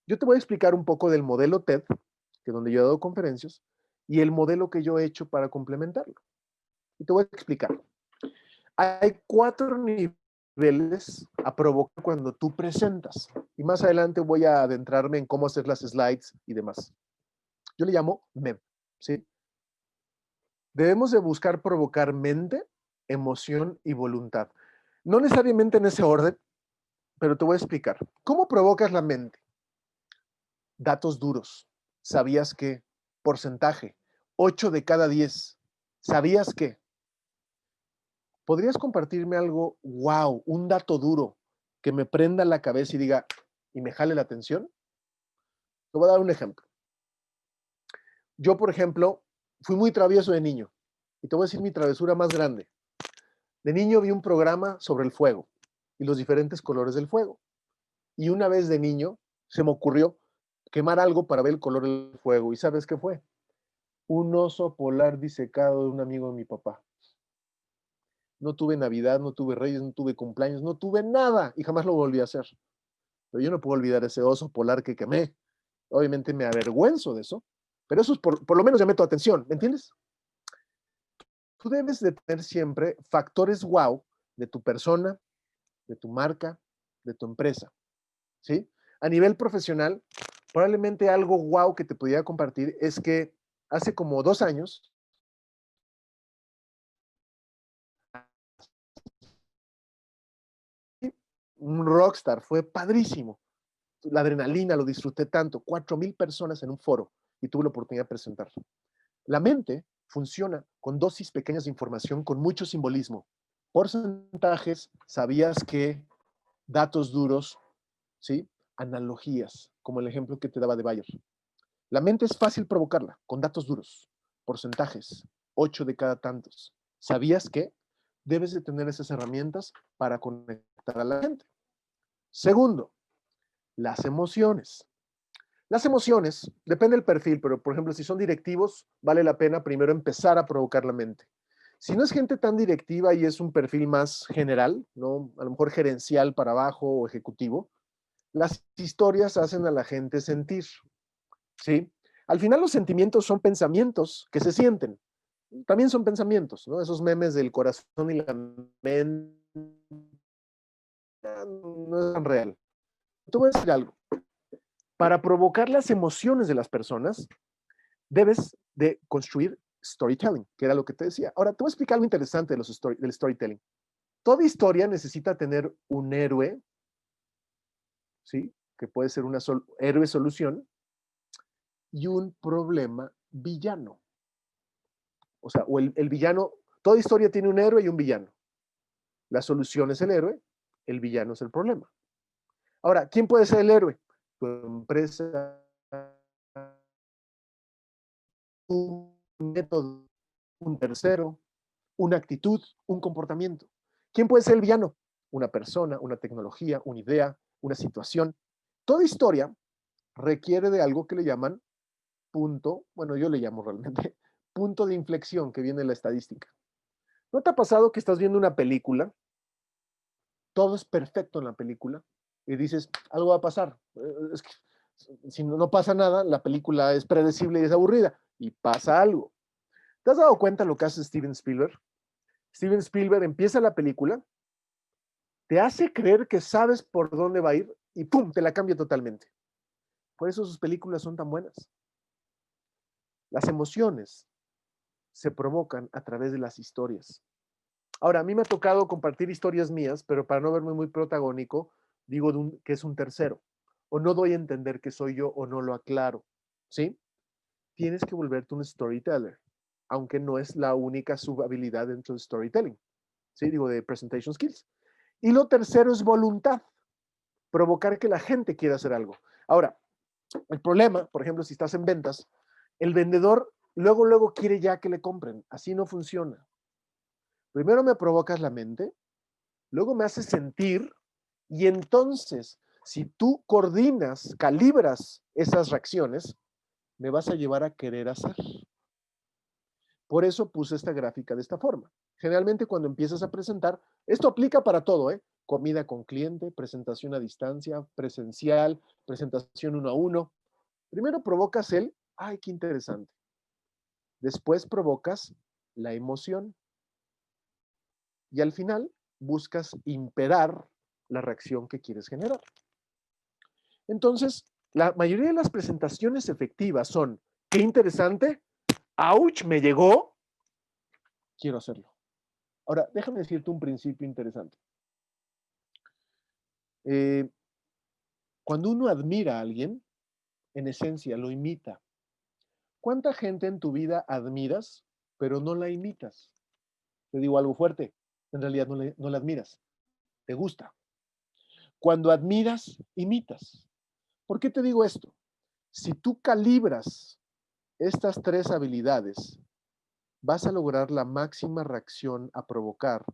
yo te voy a explicar un poco del modelo TED, que es donde yo he dado conferencias, y el modelo que yo he hecho para complementarlo. Y te voy a explicar. Hay 4 niveles a provocar cuando tú presentas. Y más adelante voy a adentrarme en cómo hacer las slides y demás. Yo le llamo MEM, ¿sí? Debemos de buscar provocar mente, emoción y voluntad. No necesariamente en ese orden, pero te voy a explicar. ¿Cómo provocas la mente? Datos duros. ¿Sabías qué? Porcentaje. 8 de cada 10. ¿Sabías qué? ¿Podrías compartirme algo, wow, un dato duro que me prenda la cabeza y diga, y me jale la atención? Te voy a dar un ejemplo. Yo, por ejemplo, fui muy travieso de niño. Y te voy a decir mi travesura más grande. De niño vi un programa sobre el fuego y los diferentes colores del fuego. Y una vez de niño se me ocurrió quemar algo para ver el color del fuego. ¿Y sabes qué fue? Un oso polar disecado de un amigo de mi papá. No tuve Navidad, no tuve Reyes, no tuve cumpleaños, no tuve nada y jamás lo volví a hacer. Pero yo no puedo olvidar ese oso polar que quemé. Obviamente me avergüenzo de eso, pero eso es por lo menos llamé tu atención, ¿me entiendes? Tú debes de tener siempre factores wow de tu persona, de tu marca, de tu empresa, ¿sí? A nivel profesional, probablemente algo wow que te pudiera compartir es que hace como 2 años, un rockstar, fue padrísimo. La adrenalina, lo disfruté tanto, 4,000 personas en un foro y tuve la oportunidad de presentarlo. La mente funciona con dosis pequeñas de información con mucho simbolismo. Porcentajes, sabías que, datos duros, ¿sí? Analogías, como el ejemplo que te daba de Bayer. La mente es fácil provocarla con datos duros, porcentajes, 8 de cada tantos. ¿Sabías que? Debes de tener esas herramientas para conectar a la gente. Segundo, las emociones. Las emociones, depende del perfil, pero por ejemplo, si son directivos, vale la pena primero empezar a provocar la mente. Si no es gente tan directiva y es un perfil más general, ¿no? A lo mejor gerencial para abajo o ejecutivo, las historias hacen a la gente sentir, ¿sí? Al final los sentimientos son pensamientos que se sienten. También son pensamientos, ¿no? Esos memes del corazón y la mente no es tan real. Te voy a decir algo. Para provocar las emociones de las personas, debes de construir storytelling, que era lo que te decía. Ahora, te voy a explicar algo interesante del storytelling. Toda historia necesita tener un héroe, ¿sí? Que puede ser un héroe solución, y un problema villano. O sea, o el villano, toda historia tiene un héroe y un villano. La solución es el héroe, el villano es el problema. Ahora, ¿quién puede ser el héroe? Tu empresa, un método, un tercero, una actitud, un comportamiento. ¿Quién puede ser el villano? Una persona, una tecnología, una idea, una situación. Toda historia requiere de algo que le llaman punto, bueno, yo le llamo realmente punto de inflexión que viene en la estadística. ¿No te ha pasado que estás viendo una película, todo es perfecto en la película, y dices, algo va a pasar? Es que si no pasa nada, la película es predecible y es aburrida, y pasa algo. ¿Te has dado cuenta lo que hace Steven Spielberg? Steven Spielberg empieza la película, te hace creer que sabes por dónde va a ir, y ¡pum!, te la cambia totalmente. Por eso sus películas son tan buenas. Las emociones se provocan a través de las historias. Ahora, a mí me ha tocado compartir historias mías, pero para no verme muy protagónico, digo que es un tercero. O no doy a entender que soy yo o no lo aclaro. ¿Sí? Tienes que volverte un storyteller, aunque no es la única subhabilidad dentro de storytelling. ¿Sí? Digo, de presentation skills. Y lo tercero es voluntad. Provocar que la gente quiera hacer algo. Ahora, el problema, por ejemplo, si estás en ventas, el vendedor luego quiere ya que le compren. Así no funciona. Primero me provocas la mente, luego me haces sentir, y entonces, si tú coordinas, calibras esas reacciones, me vas a llevar a querer hacer. Por eso puse esta gráfica de esta forma. Generalmente cuando empiezas a presentar, esto aplica para todo, ¿eh? Comida con cliente, presentación a distancia, presencial, presentación uno a uno. Primero provocas ay, qué interesante. Después provocas la emoción. Y al final buscas imperar la reacción que quieres generar. Entonces, la mayoría de las presentaciones efectivas son, qué interesante, ouch, me llegó, quiero hacerlo. Ahora, déjame decirte un principio interesante. Cuando uno admira a alguien, en esencia lo imita. ¿Cuánta gente en tu vida admiras, pero no la imitas? Te digo algo fuerte, en realidad no la admiras, te gusta. Cuando admiras, imitas. ¿Por qué te digo esto? Si tú calibras estas tres habilidades, vas a lograr la máxima reacción a provocar,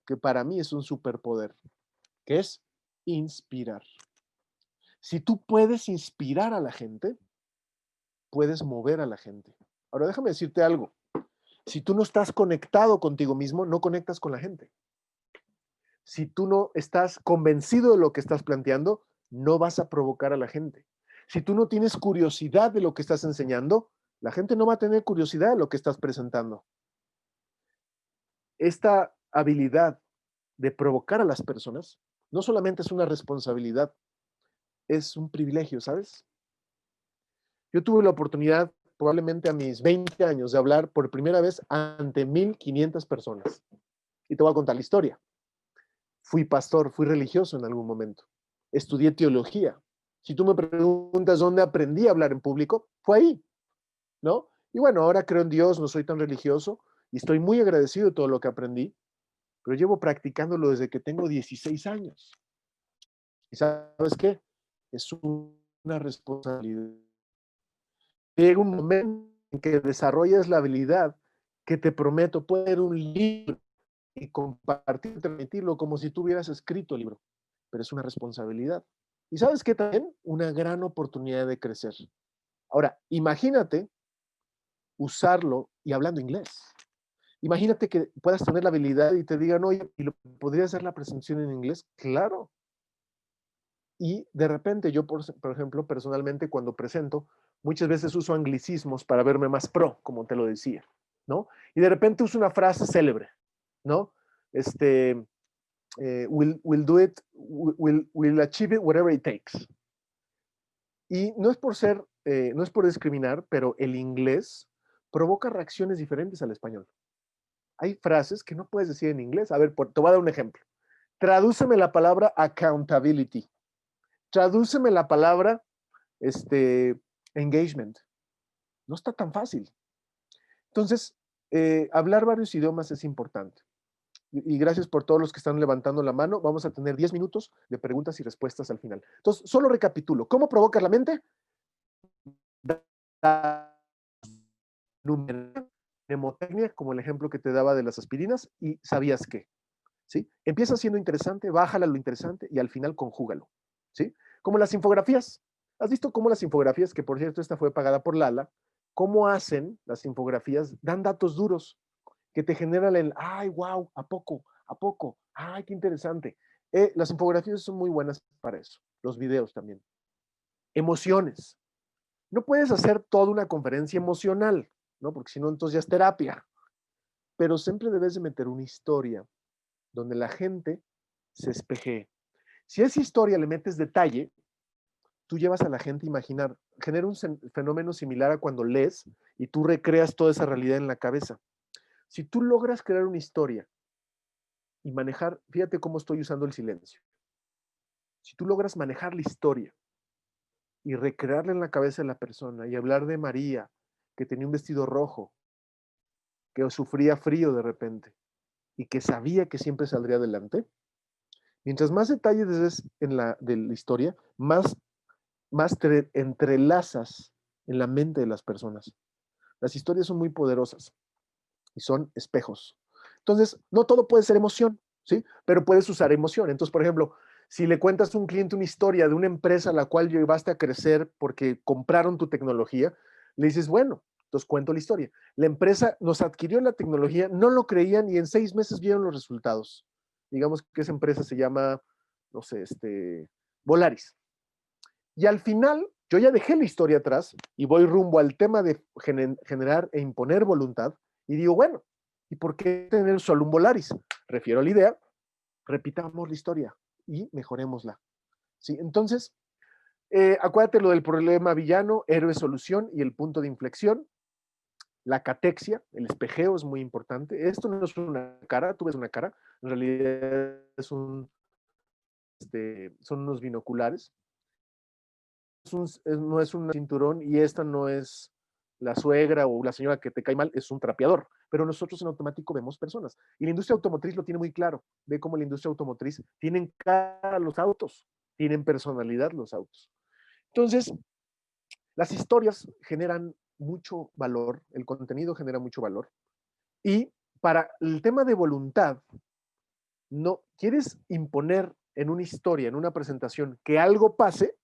que para mí es un superpoder, que es inspirar. Si tú puedes inspirar a la gente, puedes mover a la gente. Ahora déjame decirte algo. Si tú no estás conectado contigo mismo, no conectas con la gente. Si tú no estás convencido de lo que estás planteando, no vas a provocar a la gente. Si tú no tienes curiosidad de lo que estás enseñando, la gente no va a tener curiosidad de lo que estás presentando. Esta habilidad de provocar a las personas no solamente es una responsabilidad, es un privilegio, ¿sabes? Yo tuve la oportunidad, probablemente a mis 20 años, de hablar por primera vez ante 1,500 personas. Y te voy a contar la historia. Fui pastor, fui religioso en algún momento. Estudié teología. Si tú me preguntas dónde aprendí a hablar en público, fue ahí, ¿no? Y bueno, ahora creo en Dios, no soy tan religioso y estoy muy agradecido de todo lo que aprendí, pero llevo practicándolo desde que tengo 16 años. ¿Y sabes qué? Es una responsabilidad. Llega un momento en que desarrollas la habilidad que te prometo puede ser un libro y compartir, transmitirlo como si tú hubieras escrito el libro, pero es una responsabilidad. Y sabes qué también, una gran oportunidad de crecer. Ahora, imagínate usarlo y hablando inglés. Imagínate que puedas tener la habilidad y te digan, oye, ¿podrías hacer la presentación en inglés? Claro. Y de repente yo, por ejemplo, personalmente cuando presento, muchas veces uso anglicismos para verme más pro, como te lo decía, ¿no? Y de repente uso una frase célebre, ¿no? We'll do it, we'll achieve it whatever it takes. Y no es por no es por discriminar, pero el inglés provoca reacciones diferentes al español. hay frases que no puedes decir en inglés. A ver, te voy a dar un ejemplo. Tradúceme la palabra accountability. Tradúceme la palabra engagement. No está tan fácil. Entonces, hablar varios idiomas es importante. Y gracias por todos los que están levantando la mano. Vamos a tener 10 minutos de preguntas y respuestas al final. Entonces, solo recapitulo. ¿Cómo provocas la mente? Mnemotecnia, como el ejemplo que te daba de las aspirinas, y sabías qué. ¿Sí? Empieza siendo interesante, bájala lo interesante y al final conjúgalo. ¿Sí? Como las infografías. ¿Has visto cómo las infografías, que por cierto esta fue pagada por Lala, cómo hacen las infografías? Dan datos duros que te generan el, ay, wow, ¿a poco? ¿A poco? Ay, qué interesante. Las infografías son muy buenas para eso. Los videos también. Emociones. No puedes hacer toda una conferencia emocional, ¿no? Porque si no, entonces ya es terapia. Pero siempre debes de meter una historia donde la gente se espejee. Si a esa historia le metes detalle, tú llevas a la gente a imaginar, genera un fenómeno similar a cuando lees y tú recreas toda esa realidad en la cabeza. Si tú logras crear una historia y manejar, fíjate cómo estoy usando el silencio. Si tú logras manejar la historia y recrearla en la cabeza de la persona y hablar de María, que tenía un vestido rojo, que sufría frío de repente y que sabía que siempre saldría adelante, mientras más detalles des de la historia, más te entrelazas en la mente de las personas. Las historias son muy poderosas y son espejos. Entonces, no todo puede ser emoción, ¿sí? Pero puedes usar emoción. Entonces, por ejemplo, si le cuentas a un cliente una historia de una empresa a la cual llevaste a crecer porque compraron tu tecnología, le dices, bueno, entonces cuento la historia. La empresa nos adquirió la tecnología, no lo creían y en 6 meses vieron los resultados. Digamos que esa empresa se llama, no sé, Volaris. Y al final, yo ya dejé la historia atrás y voy rumbo al tema de generar e imponer voluntad y digo, bueno, ¿y por qué tener solo un Volaris? Refiero a la idea, repitamos la historia y mejorémosla. ¿Sí? Entonces, acuérdate lo del problema villano, héroe solución y el punto de inflexión. La catexia, el espejeo es muy importante. Esto no es una cara, tú ves una cara, en realidad es son unos binoculares. No es un cinturón y esta no es la suegra o la señora que te cae mal, es un trapeador. Pero nosotros en automático vemos personas. Y la industria automotriz lo tiene muy claro. Ve cómo la industria automotriz tienen cara los autos, tienen personalidad los autos. Entonces, las historias generan mucho valor, el contenido genera mucho valor. Y para el tema de voluntad, no quieres imponer en una historia, en una presentación, que algo pase,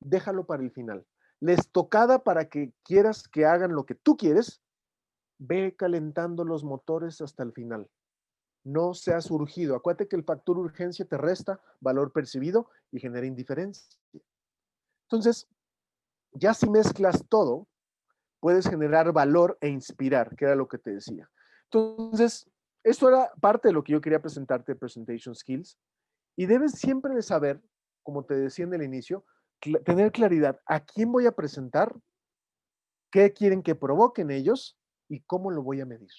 déjalo para el final. La estocada para que quieras que hagan lo que tú quieres, ve calentando los motores hasta el final. No seas urgido. Acuérdate que el factor urgencia te resta valor percibido y genera indiferencia. Entonces, ya si mezclas todo, puedes generar valor e inspirar, que era lo que te decía. Entonces, esto era parte de lo que yo quería presentarte de Presentation Skills. Y debes siempre de saber, como te decía en el inicio, tener claridad a quién voy a presentar, qué quieren que provoquen ellos y cómo lo voy a medir.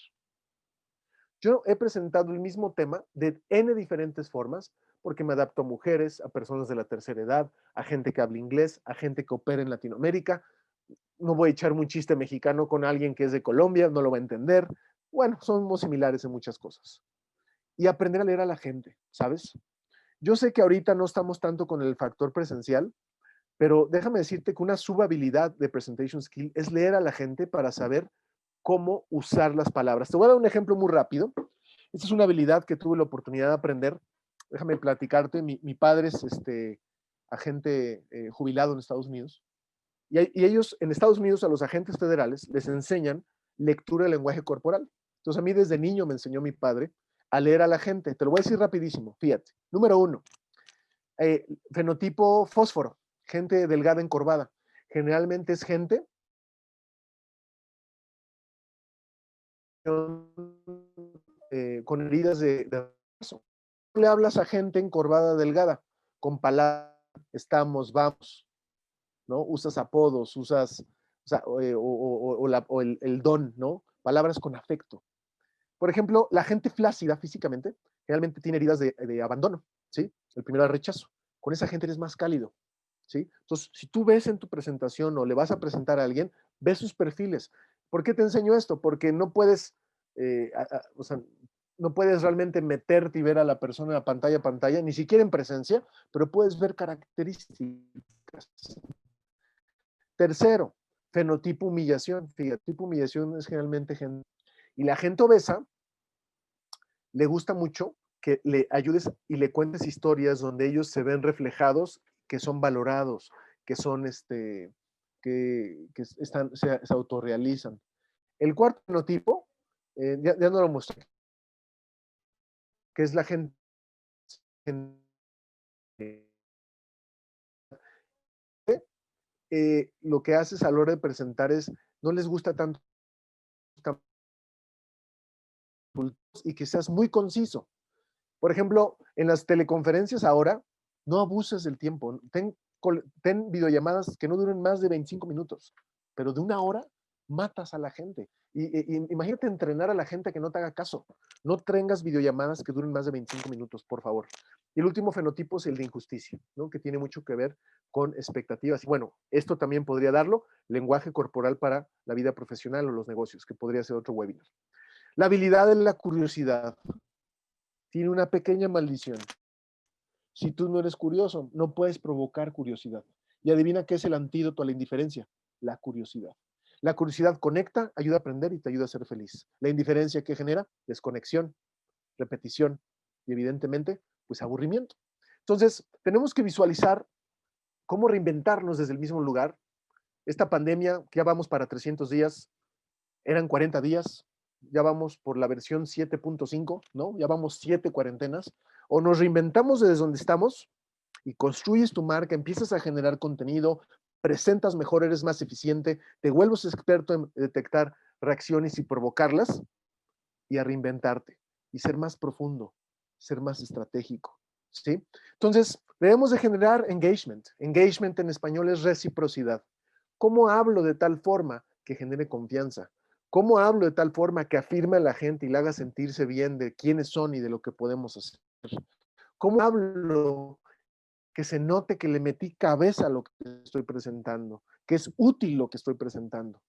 Yo he presentado el mismo tema de N diferentes formas, porque me adapto a mujeres, a personas de la tercera edad, a gente que habla inglés, a gente que opera en Latinoamérica. No voy a echar un chiste mexicano con alguien que es de Colombia, no lo va a entender. Bueno, somos similares en muchas cosas. Y aprender a leer a la gente, ¿sabes? Yo sé que ahorita no estamos tanto con el factor presencial, pero déjame decirte que una subhabilidad de presentation skill es leer a la gente para saber cómo usar las palabras. Te voy a dar un ejemplo muy rápido. Esta es una habilidad que tuve la oportunidad de aprender. Déjame platicarte. Mi padre es agente jubilado en Estados Unidos. Y ellos, en Estados Unidos, a los agentes federales les enseñan lectura del lenguaje corporal. Entonces, a mí desde niño me enseñó mi padre a leer a la gente. Te lo voy a decir rapidísimo. Fíjate. Número 1, fenotipo fósforo, gente delgada encorvada. Generalmente es gente con heridas de brazo. Le hablas a gente encorvada, delgada, con palabras, estamos, vamos, ¿no? Usas apodos, usas, o el don, ¿no? Palabras con afecto. Por ejemplo, la gente flácida físicamente generalmente tiene heridas de abandono, ¿sí? El primero es rechazo. Con esa gente eres más cálido, ¿sí? Entonces, si tú ves en tu presentación o le vas a presentar a alguien, ves sus perfiles. ¿Por qué te enseño esto? Porque no puedes, o sea, no puedes realmente meterte y ver a la persona a pantalla, ni siquiera en presencia, pero puedes ver características. Tercero, fenotipo humillación. Fíjate, tipo humillación es generalmente gente. Y la gente obesa le gusta mucho que le ayudes y le cuentes historias donde ellos se ven reflejados, que son valorados, que son que están, se autorrealizan. El cuarto fenotipo, ya no lo mostré, que es la gente lo que haces a la hora de presentar es, no les gusta tanto y que seas muy conciso. Por ejemplo, en las teleconferencias ahora, no abuses del tiempo. Ten videollamadas que no duren más de 25 minutos, pero de 1 hora matas a la gente. Y imagínate entrenar a la gente a que no te haga caso. No tengas videollamadas que duren más de 25 minutos, por favor. Y el último fenotipo es el de injusticia, ¿no? Que tiene mucho que ver con expectativas. Y bueno, esto también podría darlo, lenguaje corporal para la vida profesional o los negocios, que podría ser otro webinar. La habilidad de la curiosidad tiene una pequeña maldición. Si tú no eres curioso, no puedes provocar curiosidad. Y adivina qué es el antídoto a la indiferencia: la curiosidad. La curiosidad conecta, ayuda a aprender y te ayuda a ser feliz. La indiferencia, ¿qué genera? Desconexión, repetición y evidentemente, pues aburrimiento. Entonces, tenemos que visualizar cómo reinventarnos desde el mismo lugar. Esta pandemia, que ya vamos para 300 días, eran 40 días, ya vamos por la versión 7.5, ¿no? Ya vamos 7 cuarentenas. O nos reinventamos desde donde estamos y construyes tu marca, empiezas a generar contenido, presentas mejor, eres más eficiente, te vuelves experto en detectar reacciones y provocarlas, y a reinventarte y ser más profundo, ser más estratégico, ¿sí? Entonces, debemos de generar engagement. Engagement en español es reciprocidad. ¿Cómo hablo de tal forma que genere confianza? ¿Cómo hablo de tal forma que afirme a la gente y le haga sentirse bien de quiénes son y de lo que podemos hacer? ¿Cómo hablo que se note que le metí cabeza a lo que estoy presentando, que es útil lo que estoy presentando?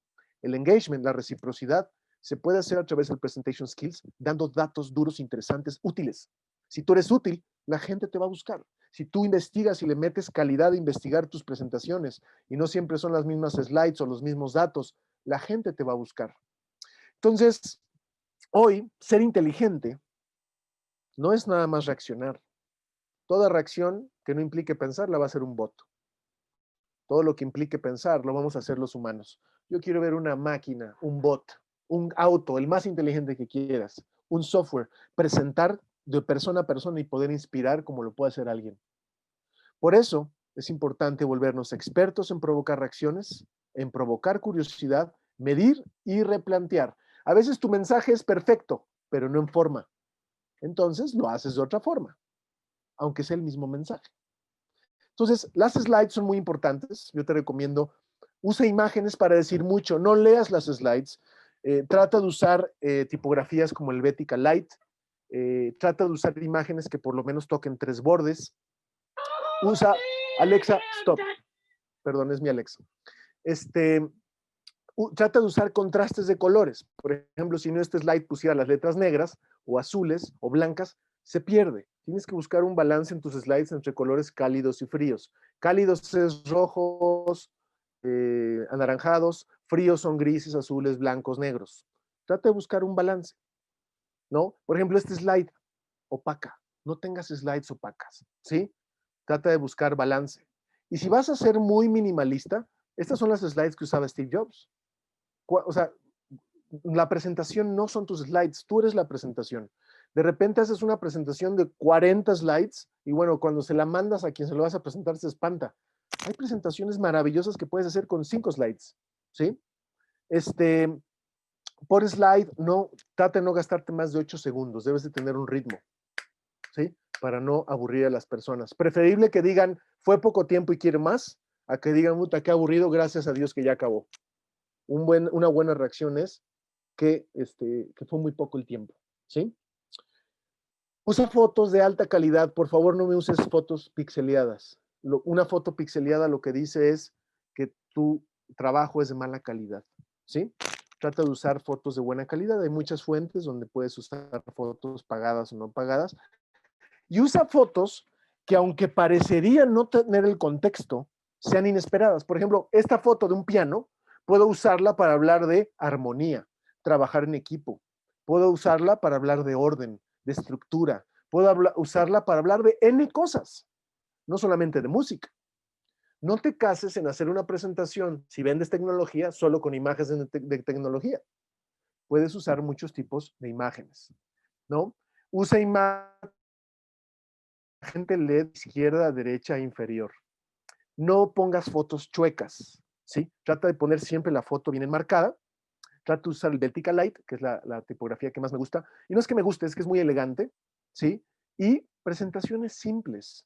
El engagement, la reciprocidad, se puede hacer a través del presentation skills, dando datos duros, interesantes, útiles. Si tú eres útil, la gente te va a buscar. Si tú investigas y le metes calidad a investigar tus presentaciones y no siempre son las mismas slides o los mismos datos, la gente te va a buscar. Entonces, hoy, ser inteligente no es nada más reaccionar. Toda reacción que no implique pensar la va a hacer un bot. Todo lo que implique pensar lo vamos a hacer los humanos. Yo quiero ver una máquina, un bot, un auto, el más inteligente que quieras, un software, presentar de persona a persona y poder inspirar como lo puede hacer alguien. Por eso es importante volvernos expertos en provocar reacciones, en provocar curiosidad, medir y replantear. A veces tu mensaje es perfecto, pero no en forma. Entonces lo haces de otra forma, aunque sea el mismo mensaje. Entonces, las slides son muy importantes. Yo te recomiendo, usa imágenes para decir mucho. No leas las slides. Trata de usar tipografías como Helvetica Light. Trata de usar imágenes que por lo menos toquen 3 bordes. Usa, Alexa, stop. Perdón, es mi Alexa. Trata de usar contrastes de colores. Por ejemplo, si en este slide pusiera las letras negras o azules o blancas, se pierde. Tienes que buscar un balance en tus slides entre colores cálidos y fríos. Cálidos es rojos, anaranjados, fríos son grises, azules, blancos, negros. Trata de buscar un balance, ¿no? Por ejemplo, este slide, opaca. No tengas slides opacas, ¿sí? Trata de buscar balance. Y si vas a ser muy minimalista, estas son las slides que usaba Steve Jobs. O sea, la presentación no son tus slides, tú eres la presentación. De repente haces una presentación de 40 slides y bueno, cuando se la mandas a quien se lo vas a presentar se espanta. Hay presentaciones maravillosas que puedes hacer con 5 slides, ¿sí? Por slide, no, trata de no gastarte más de 8 segundos, debes de tener un ritmo, ¿sí? Para no aburrir a las personas. Preferible que digan, fue poco tiempo y quiere más, a que digan, puta, qué aburrido, gracias a Dios que ya acabó. Una buena reacción es que fue muy poco el tiempo. ¿sí? Usa fotos de alta calidad. Por favor, no me uses fotos pixeleadas. Una foto pixeleada lo que dice es que tu trabajo es de mala calidad, ¿sí? Trata de usar fotos de buena calidad. Hay muchas fuentes donde puedes usar fotos pagadas o no pagadas. Y usa fotos que, aunque parecerían no tener el contexto, sean inesperadas. Por ejemplo, esta foto de un piano, puedo usarla para hablar de armonía, trabajar en equipo. Puedo usarla para hablar de orden, de estructura. Puedo usarla para hablar de N cosas, no solamente de música. No te cases en hacer una presentación, si vendes tecnología, solo con imágenes de tecnología. Puedes usar muchos tipos de imágenes, ¿no? Usa imágenes LED izquierda, derecha, inferior. No pongas fotos chuecas, ¿sí? Trata de poner siempre la foto bien enmarcada. Trata de usar el Vertical Light, que es la tipografía que más me gusta. Y no es que me guste, es que es muy elegante, ¿sí? Y presentaciones simples.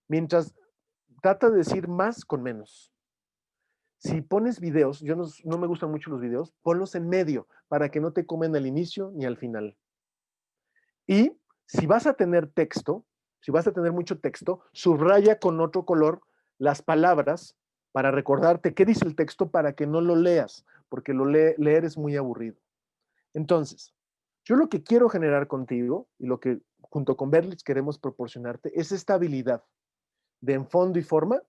Mientras trata de decir más con menos. Si pones videos, yo no me gustan mucho los videos, ponlos en medio para que no te comen al inicio ni al final. Y si vas a tener texto, si vas a tener mucho texto, subraya con otro color las palabras para recordarte qué dice el texto para que no lo leas, porque leer es muy aburrido. Entonces, yo lo que quiero generar contigo y lo que junto con Berlitz queremos proporcionarte es esta habilidad de en fondo y forma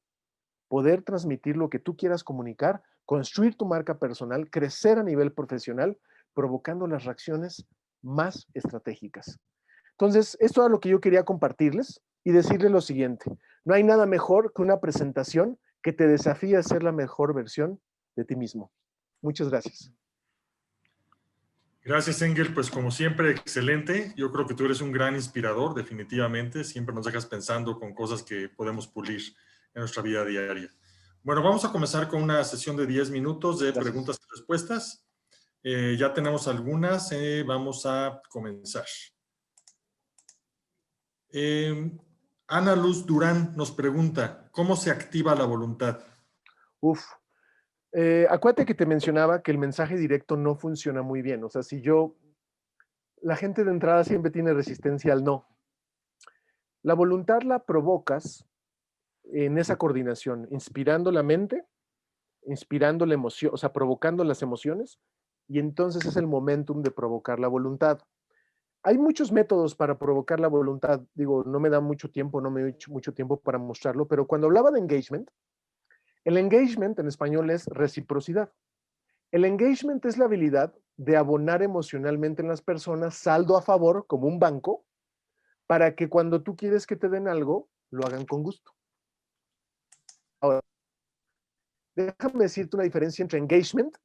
poder transmitir lo que tú quieras comunicar, construir tu marca personal, crecer a nivel profesional, provocando las reacciones más estratégicas. Entonces, esto es lo que yo quería compartirles y decirles lo siguiente. No hay nada mejor que una presentación que te desafíe a ser la mejor versión de ti mismo. Muchas gracias. Gracias, Engel. Pues como siempre, excelente. Yo creo que tú eres un gran inspirador, definitivamente. Siempre nos dejas pensando con cosas que podemos pulir en nuestra vida diaria. Bueno, vamos a comenzar con una sesión de 10 minutos de Gracias. preguntas y respuestas. Ya tenemos algunas. Vamos a comenzar. Ana Luz Durán nos pregunta, ¿cómo se activa la voluntad? Uf. Acuérdate que te mencionaba que el mensaje directo no funciona muy bien. O sea, la gente de entrada siempre tiene resistencia al no. La voluntad la provocas en esa coordinación, inspirando la mente, inspirando la emoción, o sea, provocando las emociones, y entonces es el momentum de provocar la voluntad. Hay muchos métodos para provocar la voluntad. Digo, no me da mucho tiempo, no me he hecho mucho tiempo para mostrarlo, pero cuando hablaba de engagement, el engagement en español es reciprocidad. El engagement es la habilidad de abonar emocionalmente en las personas saldo a favor, como un banco, para que cuando tú quieres que te den algo, lo hagan con gusto. Ahora, déjame decirte una diferencia entre engagement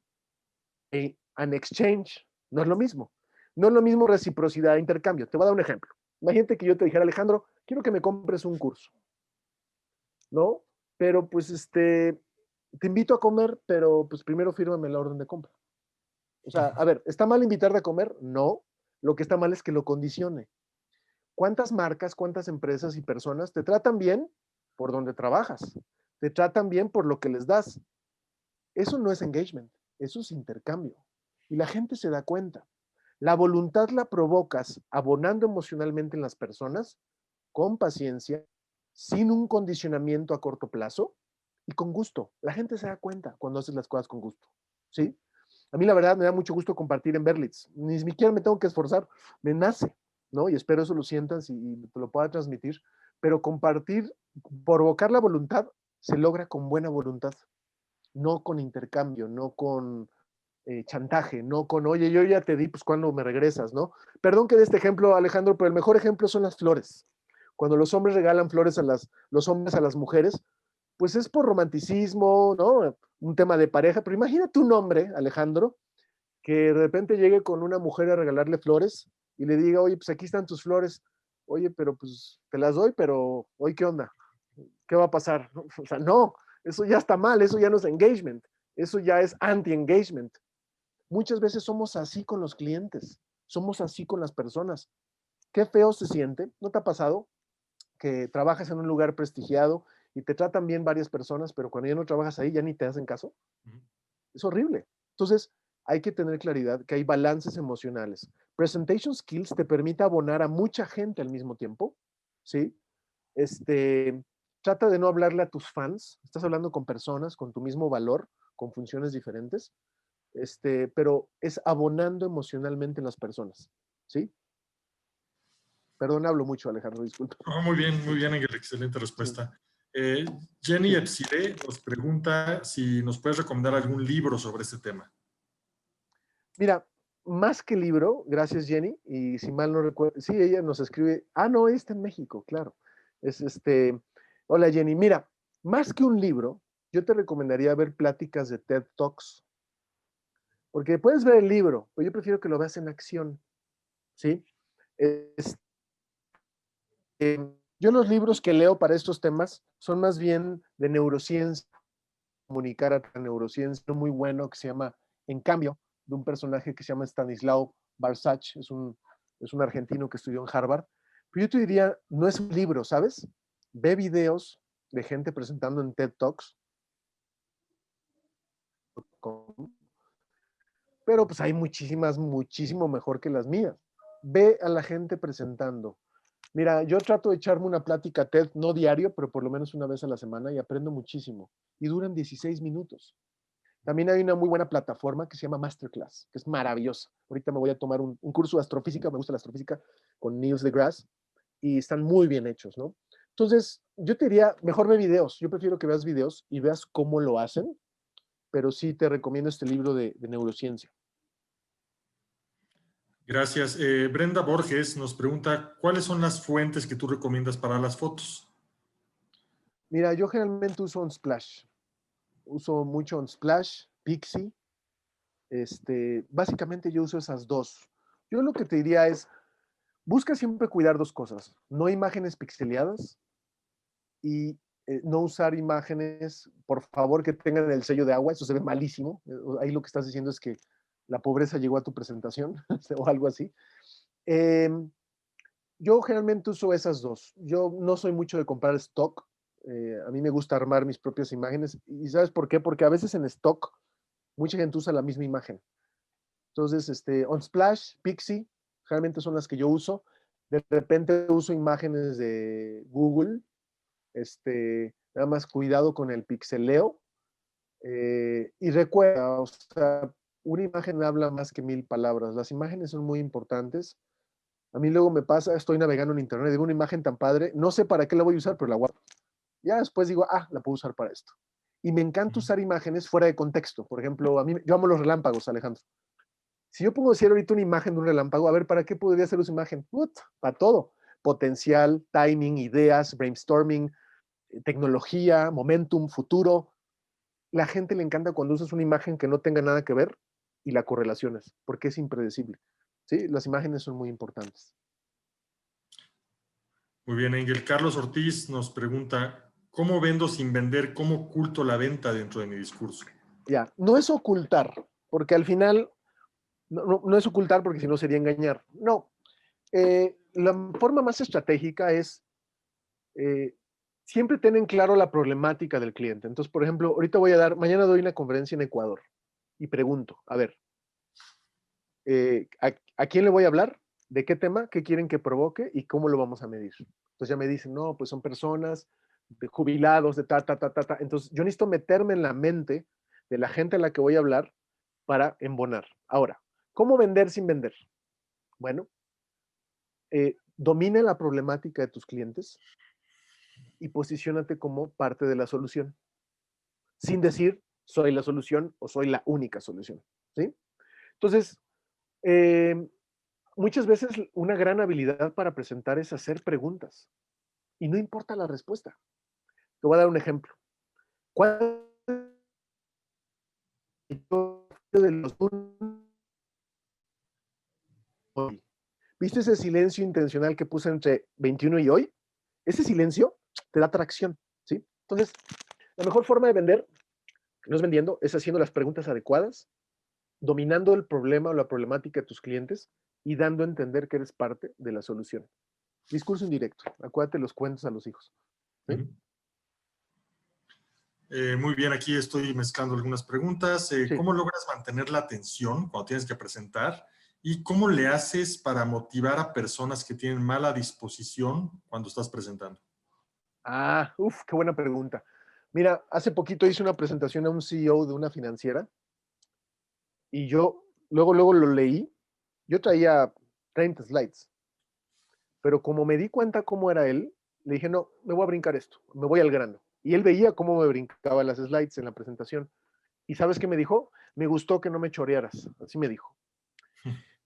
y an exchange. No es lo mismo. No es lo mismo reciprocidad e intercambio. Te voy a dar un ejemplo. Imagínate que yo te dijera, Alejandro, quiero que me compres un curso, ¿no? Pero pues te invito a comer, pero pues primero fírmame la orden de compra. O sea, a ver, ¿está mal invitarte a comer? No. Lo que está mal es que lo condicione. ¿Cuántas marcas, cuántas empresas y personas te tratan bien por donde trabajas? Te tratan bien por lo que les das. Eso no es engagement, eso es intercambio. Y la gente se da cuenta. La voluntad la provocas abonando emocionalmente en las personas, con paciencia, sin un condicionamiento a corto plazo y con gusto. La gente se da cuenta cuando haces las cosas con gusto. ¿Sí? A mí la verdad me da mucho gusto compartir en Berlitz. Ni siquiera me tengo que esforzar, me nace, ¿no? Y espero eso lo sientas y te lo pueda transmitir. Pero compartir, provocar la voluntad, se logra con buena voluntad, no con intercambio, no con chantaje, no con, oye, yo ya te di, pues cuando me regresas, ¿no? Perdón que dé este ejemplo, Alejandro, pero el mejor ejemplo son las flores. Cuando los hombres regalan flores los hombres a las mujeres, pues es por romanticismo, ¿no? Un tema de pareja, pero imagínate un hombre, Alejandro, que de repente llegue con una mujer a regalarle flores y le diga, oye, pues aquí están tus flores, oye, pero pues te las doy, pero hoy, ¿qué onda? ¿Qué va a pasar? O sea, no, eso ya está mal, eso ya no es engagement, eso ya es anti-engagement. Muchas veces somos así con los clientes, somos así con las personas. Qué feo se siente, ¿no te ha pasado que trabajas en un lugar prestigiado y te tratan bien varias personas, pero cuando ya no trabajas ahí ya ni te hacen caso? Es horrible. Entonces, hay que tener claridad que hay balances emocionales. Presentation skills te permite abonar a mucha gente al mismo tiempo, ¿sí? Trata de no hablarle a tus fans, estás hablando con personas con tu mismo valor, con funciones diferentes, pero es abonando emocionalmente en las personas, ¿sí? Perdón, hablo mucho, Alejandro, disculpa. Oh, muy bien, Engel, excelente Sí. respuesta. Jenny Epsire nos pregunta si nos puedes recomendar algún libro sobre este tema. Mira, más que libro, gracias Jenny, y si mal no recuerdo, sí, ella nos escribe, no, está en México, claro. Es hola Jenny, mira, más que un libro, yo te recomendaría ver pláticas de TED Talks, porque puedes ver el libro, pero yo prefiero que lo veas en acción, ¿sí? Es, yo los libros que leo para estos temas son más bien de neurociencia, comunicar a la neurociencia, uno muy bueno que se llama En Cambio, de un personaje que se llama Stanislaw Barsach, es un argentino que estudió en Harvard. Pero yo te diría, no es un libro, ¿sabes? Ve videos de gente presentando en TED Talks, pero pues hay muchísimas, muchísimo mejor que las mías. Ve a la gente presentando. Mira, yo trato de echarme una plática TED, no diario, pero por lo menos una vez a la semana y aprendo muchísimo. Y duran 16 minutos. También hay una muy buena plataforma que se llama Masterclass, que es maravillosa. Ahorita me voy a tomar un curso de astrofísica, me gusta la astrofísica, con Neil deGrasse, y están muy bien hechos, ¿no? Entonces, yo te diría, mejor ve videos. Yo prefiero que veas videos y veas cómo lo hacen, pero sí te recomiendo este libro de neurociencia. Gracias. Brenda Borges nos pregunta, ¿cuáles son las fuentes que tú recomiendas para las fotos? Mira, yo generalmente uso Unsplash. Uso mucho Unsplash, Pixie. Básicamente yo uso esas dos. Yo lo que te diría es, busca siempre cuidar dos cosas. No imágenes pixeleadas y no usar imágenes, por favor, que tengan el sello de agua. Eso se ve malísimo. Ahí lo que estás diciendo es que la pobreza llegó a tu presentación o algo así. Eh, yo generalmente uso esas dos. Yo no soy mucho de comprar stock. A mí me gusta armar mis propias imágenes. ¿Y sabes por qué? Porque a veces en stock mucha gente usa la misma imagen. Entonces, Unsplash, Pixie, generalmente son las que yo uso. De repente uso imágenes de Google. Nada más cuidado con el pixeleo. Y recuerda, o sea, una imagen habla más que 1000 palabras. Las imágenes son muy importantes. A mí luego me pasa, estoy navegando en internet, digo una imagen tan padre, no sé para qué la voy a usar, pero la guardo. Ya después digo, la puedo usar para esto. Y me encanta usar imágenes fuera de contexto. Por ejemplo, yo amo los relámpagos, Alejandro. Si yo pongo decir ahorita una imagen de un relámpago, a ver, ¿para qué podría ser esa imagen? Para todo. Potencial, timing, ideas, brainstorming, tecnología, momentum, futuro. La gente le encanta cuando usas una imagen que no tenga nada que ver y la correlaciones, porque es impredecible. ¿Sí? Las imágenes son muy importantes. Muy bien, Engel. Carlos Ortiz nos pregunta, ¿cómo vendo sin vender? ¿Cómo oculto la venta dentro de mi discurso? Ya, no es ocultar, porque al final, no es ocultar porque si no sería engañar. No, la forma más estratégica es siempre tener claro la problemática del cliente. Entonces, por ejemplo, mañana doy una conferencia en Ecuador y pregunto, a ver, ¿a quién le voy a hablar? ¿De qué tema? ¿Qué quieren que provoque? ¿Y cómo lo vamos a medir? Entonces ya me dicen, no, pues son personas de jubilados, de ta, ta, ta, ta, ta. Entonces yo necesito meterme en la mente de la gente a la que voy a hablar para embonar. Ahora, ¿cómo vender sin vender? Bueno, domina la problemática de tus clientes y posiciónate como parte de la solución, sin decir soy la solución o soy la única solución. ¿Sí? Entonces, eh, muchas veces una gran habilidad para presentar es hacer preguntas y no importa la respuesta. Te voy a dar un ejemplo. ¿Cuál de los hoy? ¿Viste ese silencio intencional que puse entre 21 y hoy? Ese silencio te da atracción, ¿sí? Entonces, la mejor forma de vender, no es vendiendo, es haciendo las preguntas adecuadas, dominando el problema o la problemática de tus clientes y dando a entender que eres parte de la solución. Discurso indirecto. Acuérdate los cuentos a los hijos. ¿Sí? Muy bien, aquí estoy mezclando algunas preguntas. Sí. ¿Cómo logras mantener la atención cuando tienes que presentar ¿Y cómo le haces para motivar a personas que tienen mala disposición cuando estás presentando? Qué buena pregunta. Mira, hace poquito hice una presentación a un CEO de una financiera y yo luego lo leí. Yo traía 30 slides, pero como me di cuenta cómo era él, le dije, no, me voy a brincar esto, me voy al grano. Y él veía cómo me brincaba las slides en la presentación. ¿Y sabes qué me dijo? Me gustó que no me chorearas. Así me dijo.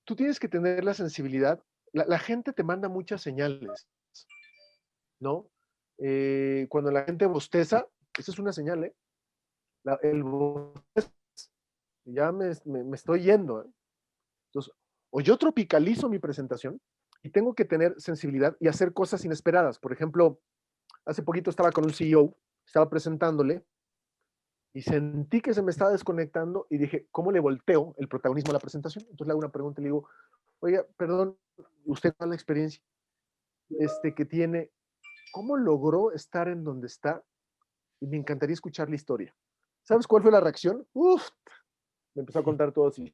Tú tienes que tener la sensibilidad. La gente te manda muchas señales, ¿no? Cuando la gente bosteza, esa es una señal, ¿eh? El bostez, ya me estoy yendo, ¿eh? Entonces, o yo tropicalizo mi presentación y tengo que tener sensibilidad y hacer cosas inesperadas. Por ejemplo, hace poquito estaba con un CEO, estaba presentándole y sentí que se me estaba desconectando y dije, ¿cómo le volteo el protagonismo a la presentación? Entonces le hago una pregunta y le digo, oiga, perdón, usted con la experiencia que tiene, ¿cómo logró estar en donde está? Y me encantaría escuchar la historia. ¿Sabes cuál fue la reacción? Uf, me empezó a contar todo así.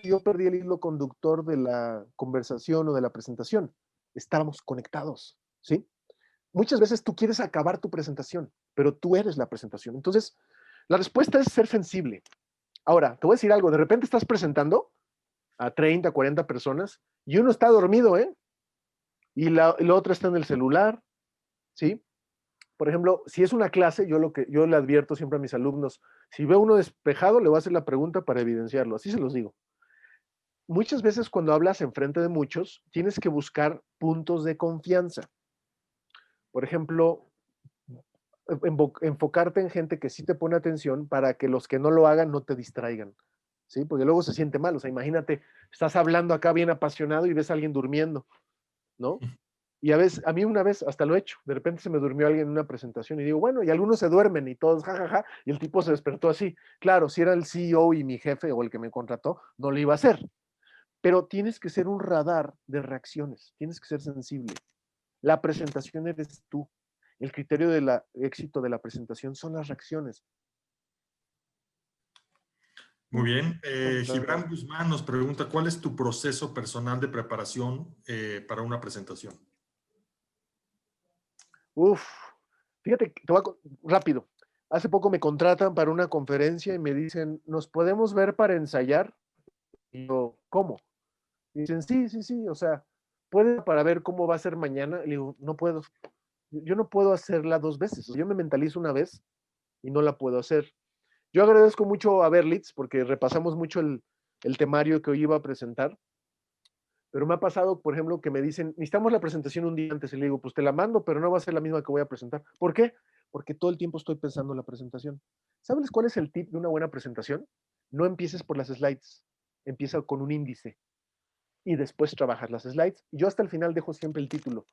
Yo perdí el hilo conductor de la conversación o de la presentación. Estábamos conectados, ¿sí? Muchas veces tú quieres acabar tu presentación, pero tú eres la presentación. Entonces, la respuesta es ser sensible. Ahora, te voy a decir algo. De repente estás presentando a 30, 40 personas y uno está dormido, ¿eh? Y la otra está en el celular, ¿sí? Por ejemplo, si es una clase, yo le advierto siempre a mis alumnos, si veo uno despejado, le voy a hacer la pregunta para evidenciarlo. Así se los digo. Muchas veces cuando hablas en frente de muchos, tienes que buscar puntos de confianza. Por ejemplo, enfocarte en gente que sí te pone atención para que los que no lo hagan no te distraigan, ¿sí? Porque luego se siente mal. O sea, imagínate, estás hablando acá bien apasionado y ves a alguien durmiendo, ¿no? Y a mí una vez hasta lo he hecho, de repente se me durmió alguien en una presentación y digo, bueno, y algunos se duermen y todos, jajaja, y el tipo se despertó así. Claro, si era el CEO y mi jefe o el que me contrató, no lo iba a hacer. Pero tienes que ser un radar de reacciones, tienes que ser sensible. La presentación eres tú. El criterio del éxito de la presentación son las reacciones. Muy bien. Gibran Guzmán nos pregunta, ¿cuál es tu proceso personal de preparación para una presentación? Fíjate, rápido. Hace poco me contratan para una conferencia y me dicen, ¿nos podemos ver para ensayar? Y yo, ¿cómo? Y dicen, sí, o sea, ¿puede para ver cómo va a ser mañana? Y le digo, no puedo. Yo no puedo hacerla dos veces. Yo me mentalizo una vez y no la puedo hacer. Yo agradezco mucho a Berlitz porque repasamos mucho el temario que hoy iba a presentar, pero me ha pasado, por ejemplo, que me dicen, necesitamos la presentación un día antes y le digo, pues te la mando, pero no va a ser la misma que voy a presentar. ¿Por qué? Porque todo el tiempo estoy pensando en la presentación. ¿Sabes cuál es el tip de una buena presentación? No empieces por las slides, empieza con un índice y después trabajas las slides. Yo hasta el final dejo siempre el título,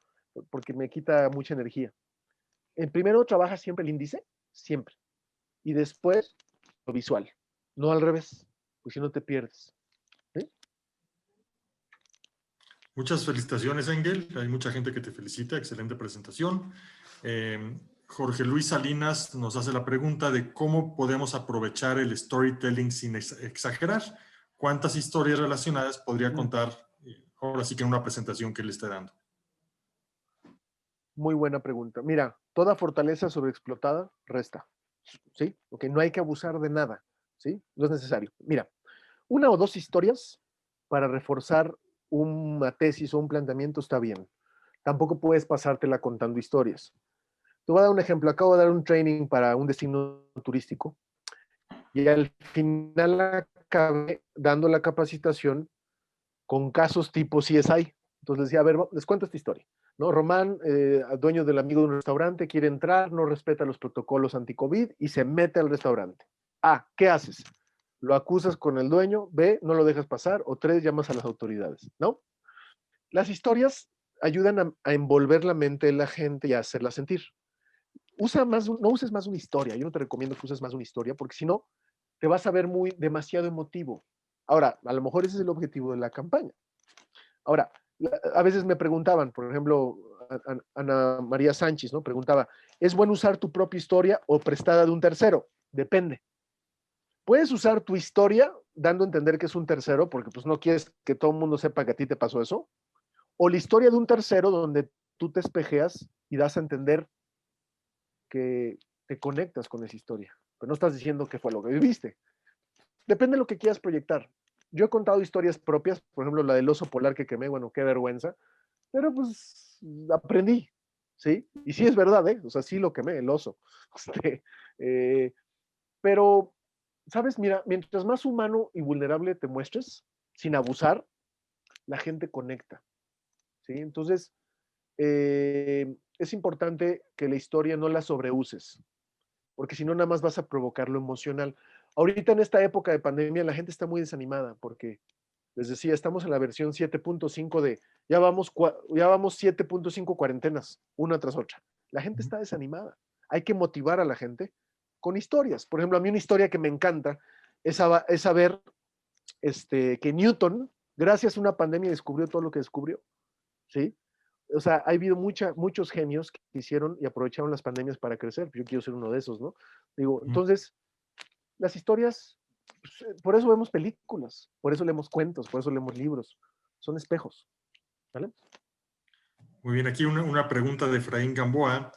porque me quita mucha energía. El primero trabaja siempre el índice, siempre, y después lo visual, no al revés, porque si no te pierdes. ¿Sí? Muchas felicitaciones, Engel. Hay mucha gente que te felicita. Excelente presentación. Jorge Luis Salinas nos hace la pregunta de cómo podemos aprovechar el storytelling sin exagerar. ¿Cuántas historias relacionadas podría contar ahora sí que en una presentación que le esté dando? Muy buena pregunta. Mira, toda fortaleza sobreexplotada resta, ¿sí? Porque no hay que abusar de nada, ¿sí? No es necesario. Mira, una o dos historias para reforzar una tesis o un planteamiento está bien. Tampoco puedes pasártela contando historias. Te voy a dar un ejemplo. Acabo de dar un training para un destino turístico y al final acabé dando la capacitación con casos tipo CSI. Entonces decía, a ver, les cuento esta historia. ¿No? Román, dueño del amigo de un restaurante, quiere entrar, no respeta los protocolos anti-COVID y se mete al restaurante. A, ¿qué haces? Lo acusas con el dueño, B, no lo dejas pasar, o 3, llamas a las autoridades, ¿no? Las historias ayudan a envolver la mente de la gente y a hacerla sentir. No uses más una historia, yo no te recomiendo que uses más una historia, porque si no, te vas a ver demasiado emotivo. Ahora, a lo mejor ese es el objetivo de la campaña. Ahora, a veces me preguntaban, por ejemplo, Ana María Sánchez, ¿no? Preguntaba, ¿es bueno usar tu propia historia o prestada de un tercero? Depende. Puedes usar tu historia dando a entender que es un tercero, porque pues no quieres que todo el mundo sepa que a ti te pasó eso, o la historia de un tercero donde tú te espejeas y das a entender que te conectas con esa historia, pero no estás diciendo que fue lo que viviste. Depende de lo que quieras proyectar. Yo he contado historias propias, por ejemplo, la del oso polar que quemé, bueno, qué vergüenza, pero pues aprendí, ¿sí? Y sí es verdad, ¿eh? O sea, sí lo quemé, el oso. Este, eh, pero, ¿sabes? Mira, mientras más humano y vulnerable te muestres, sin abusar, la gente conecta, ¿sí? Entonces, es importante que la historia no la sobreuses, porque si no, nada más vas a provocar lo emocional. Ahorita en esta época de pandemia, la gente está muy desanimada porque, les decía, estamos en la versión 7.5 de, ya vamos 7.5 cuarentenas, una tras otra. La gente está desanimada. Hay que motivar a la gente con historias. Por ejemplo, a mí una historia que me encanta es saber que Newton, gracias a una pandemia, descubrió todo lo que descubrió, ¿sí? O sea, ha habido muchos genios que hicieron y aprovecharon las pandemias para crecer. Yo quiero ser uno de esos, ¿no? Digo, entonces, las historias, pues, por eso vemos películas, por eso leemos cuentos, por eso leemos libros. Son espejos, ¿vale? Muy bien, aquí una pregunta de Efraín Gamboa.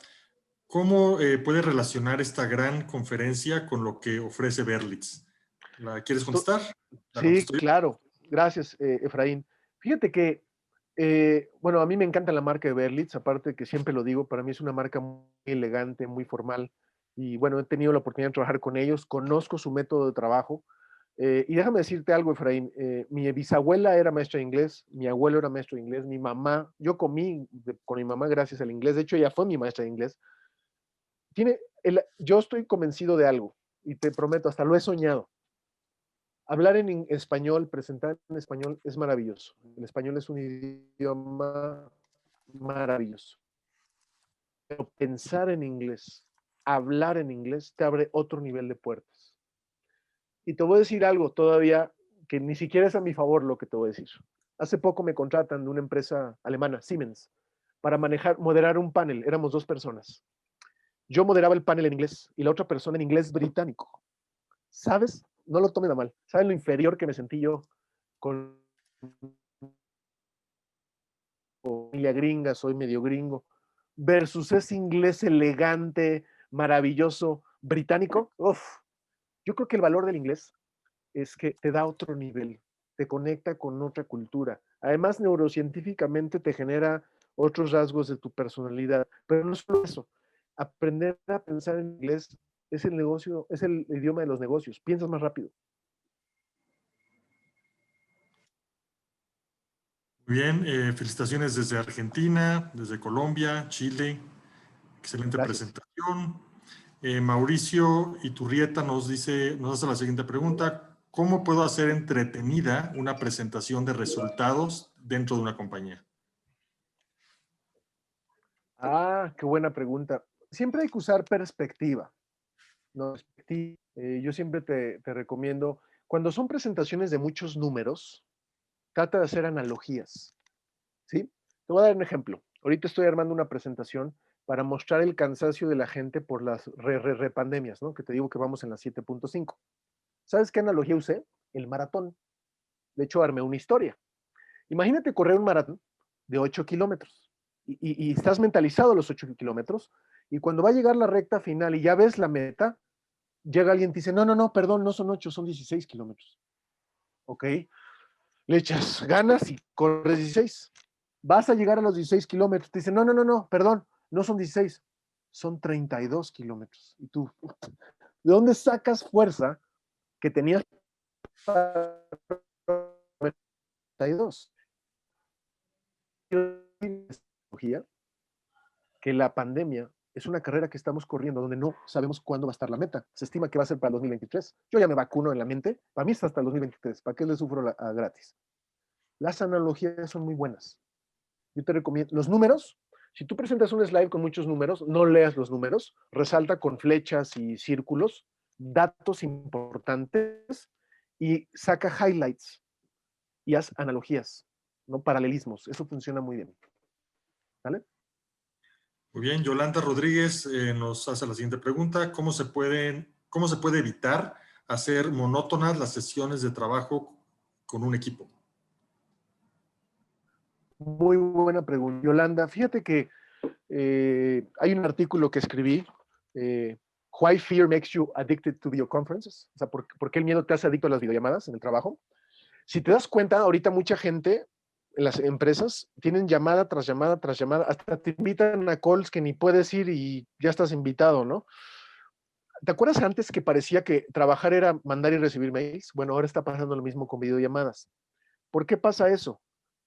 ¿Cómo puede relacionar esta gran conferencia con lo que ofrece Berlitz? ¿La quieres Esto, contestar? ¿La sí, contesto yo? claro. Gracias, Efraín. Fíjate que, bueno, a mí me encanta la marca de Berlitz, aparte que siempre lo digo, para mí es una marca muy elegante, muy formal. Y bueno, he tenido la oportunidad de trabajar con ellos, conozco su método de trabajo. Y déjame decirte algo, Efraín. Mi bisabuela era maestra de inglés, mi abuelo era maestro de inglés, mi mamá, yo comí con mi mamá gracias al inglés, de hecho ella fue mi maestra de inglés. Yo estoy convencido de algo y te prometo, hasta lo he soñado. Hablar en español, presentar en español es maravilloso. El español es un idioma maravilloso. Pero pensar en inglés, hablar en inglés, te abre otro nivel de puertas. Y te voy a decir algo todavía que ni siquiera es a mi favor lo que te voy a decir. Hace poco me contratan de una empresa alemana, Siemens, para moderar un panel. Éramos 2 personas. Yo moderaba el panel en inglés y la otra persona en inglés británico. ¿Sabes? No lo tomen a mal. ¿Saben lo inferior que me sentí yo con familia gringa? Soy medio gringo. Versus ese inglés elegante, maravilloso, británico. Uf, yo creo que el valor del inglés es que te da otro nivel, te conecta con otra cultura. Además, neurocientíficamente te genera otros rasgos de tu personalidad. Pero no solo eso, aprender a pensar en inglés es el negocio, es el idioma de los negocios. Piensas más rápido. Muy bien, felicitaciones desde Argentina, desde Colombia, Chile. Excelente Gracias. presentación. Mauricio Iturrieta nos hace la siguiente pregunta. ¿Cómo puedo hacer entretenida una presentación de resultados dentro de una compañía? Ah, qué buena pregunta. Siempre hay que usar perspectiva, ¿no? Yo siempre te recomiendo, cuando son presentaciones de muchos números, trata de hacer analogías, ¿sí? Te voy a dar un ejemplo. Ahorita estoy armando una presentación para mostrar el cansancio de la gente por las repandemias, ¿no? Que te digo que vamos en la 7.5. ¿Sabes qué analogía usé? El maratón. De hecho, armé una historia. Imagínate correr un maratón de 8 kilómetros y estás mentalizado a los 8 kilómetros y cuando va a llegar la recta final y ya ves la meta, llega alguien y te dice, no, no, no, perdón, no son 8, son 16 kilómetros. ¿Ok? Le echas ganas y corres 16. Vas a llegar a los 16 kilómetros. Te dicen, no, no, no, no, perdón, no son 16, son 32 kilómetros. Y tú, ¿de dónde sacas fuerza que tenías para 32? Que la pandemia es una carrera que estamos corriendo donde no sabemos cuándo va a estar la meta. Se estima que va a ser para el 2023. Yo ya me vacuno en la mente. Para mí está hasta el 2023. ¿Para qué le sufro gratis? Las analogías son muy buenas. Yo te recomiendo los números. Si tú presentas un slide con muchos números, no leas los números, resalta con flechas y círculos datos importantes y saca highlights y haz analogías, no paralelismos. Eso funciona muy bien. ¿Vale? Muy bien, Yolanda Rodríguez nos hace la siguiente pregunta. ¿Cómo se puede evitar hacer monótonas las sesiones de trabajo con un equipo? Muy buena pregunta. Yolanda, fíjate que hay un artículo que escribí, Why Fear Makes You Addicted to Video Conferences, o sea, ¿por qué el miedo te hace adicto a las videollamadas en el trabajo? Si te das cuenta, ahorita mucha gente en las empresas tienen llamada tras llamada tras llamada, hasta te invitan a calls que ni puedes ir y ya estás invitado, ¿no? ¿Te acuerdas antes que parecía que trabajar era mandar y recibir mails? Bueno, ahora está pasando lo mismo con videollamadas. ¿Por qué pasa eso?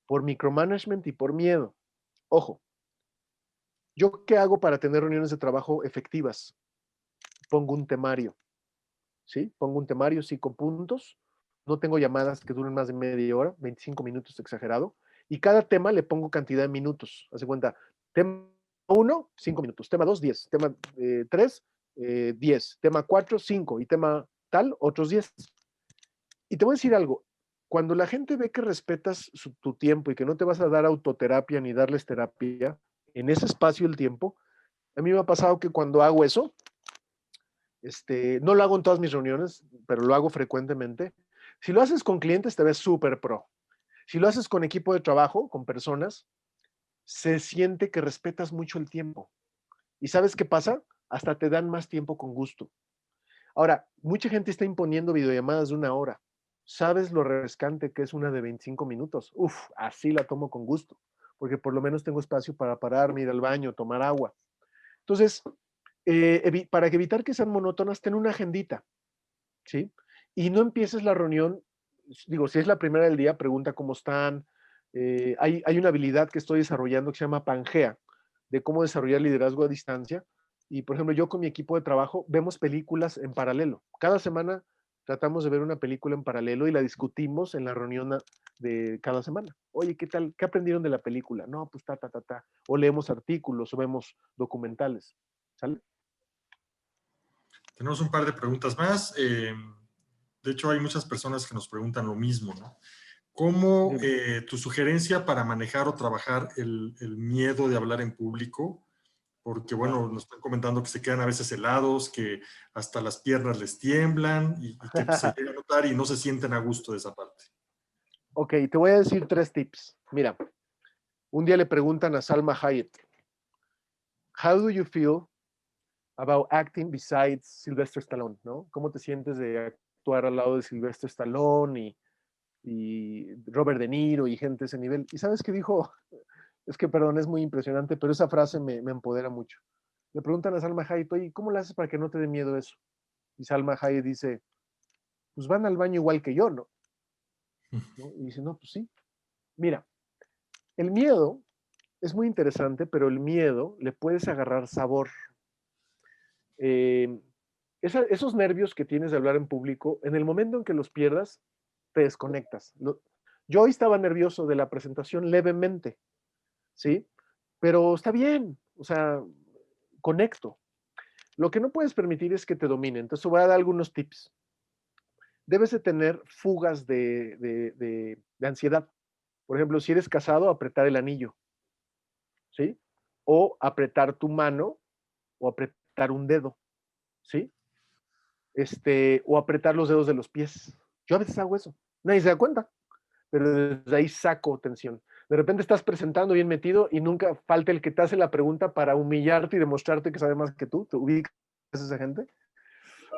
Por micromanagement y por miedo. Ojo, ¿yo qué hago para tener reuniones de trabajo efectivas? Pongo un temario, ¿sí? Pongo un temario, 5 puntos. No tengo llamadas que duren más de media hora, 25 minutos exagerado. Y cada tema le pongo cantidad de minutos. Hace cuenta, tema 1, 5 minutos. Tema 2, 10. Tema 3, 10. Tema 4, 5. Y tema tal, otros 10. Y te voy a decir algo. Cuando la gente ve que respetas tu tiempo y que no te vas a dar autoterapia ni darles terapia en ese espacio del tiempo, a mí me ha pasado que cuando hago eso, no lo hago en todas mis reuniones, pero lo hago frecuentemente. Si lo haces con clientes, te ves súper pro. Si lo haces con equipo de trabajo, con personas, se siente que respetas mucho el tiempo. ¿Y sabes qué pasa? Hasta te dan más tiempo con gusto. Ahora, mucha gente está imponiendo videollamadas de 1 hora. ¿Sabes lo refrescante que es una de 25 minutos? Uf, así la tomo con gusto, porque por lo menos tengo espacio para pararme, ir al baño, tomar agua. Entonces, para evitar que sean monótonas, ten una agendita, ¿sí? Y no empieces la reunión, digo, si es la primera del día, pregunta cómo están. Hay una habilidad que estoy desarrollando que se llama Pangea, de cómo desarrollar liderazgo a distancia. Y, por ejemplo, yo con mi equipo de trabajo vemos películas en paralelo. Cada semana tratamos de ver una película en paralelo y la discutimos en la reunión de cada semana. Oye, ¿qué tal? ¿Qué aprendieron de la película? No, pues ta, ta, ta, ta. O leemos artículos o vemos documentales. ¿Sale? Tenemos un par de preguntas más. De hecho, hay muchas personas que nos preguntan lo mismo, ¿no? ¿Cómo tu sugerencia para manejar o trabajar el miedo de hablar en público? Porque, bueno, nos están comentando que se quedan a veces helados, que hasta las piernas les tiemblan y que se llega a notar y no se sienten a gusto de esa parte. Ok, te voy a decir 3 tips. Mira, un día le preguntan a Salma Hayek, how do you feel about acting besides Sylvester Stallone, ¿no? ¿Cómo te sientes de actuar al lado de Sylvester Stallone y Robert De Niro y gente de ese nivel? ¿Y sabes qué dijo? Es que, perdón, es muy impresionante, pero esa frase me empodera mucho. Le preguntan a Salma Hayek, oye, ¿cómo le haces para que no te dé miedo eso? Y Salma Hayek dice, pues van al baño igual que yo, ¿no? Y dice, no, pues sí. Mira, el miedo es muy interesante, pero el miedo le puedes agarrar sabor. Esos nervios que tienes de hablar en público, en el momento en que los pierdas, te desconectas. Yo hoy estaba nervioso de la presentación levemente, ¿sí? Pero está bien, o sea, conecto. Lo que no puedes permitir es que te domine. Entonces voy a dar algunos tips. Debes de tener fugas de ansiedad. Por ejemplo, si eres casado, apretar el anillo, ¿sí? O apretar tu mano o apretar un dedo, ¿sí? O apretar los dedos de los pies. Yo a veces hago eso. Nadie se da cuenta, pero desde ahí saco tensión. De repente estás presentando bien metido y nunca falta el que te hace la pregunta para humillarte y demostrarte que sabe más que tú. Te ubicas a esa gente,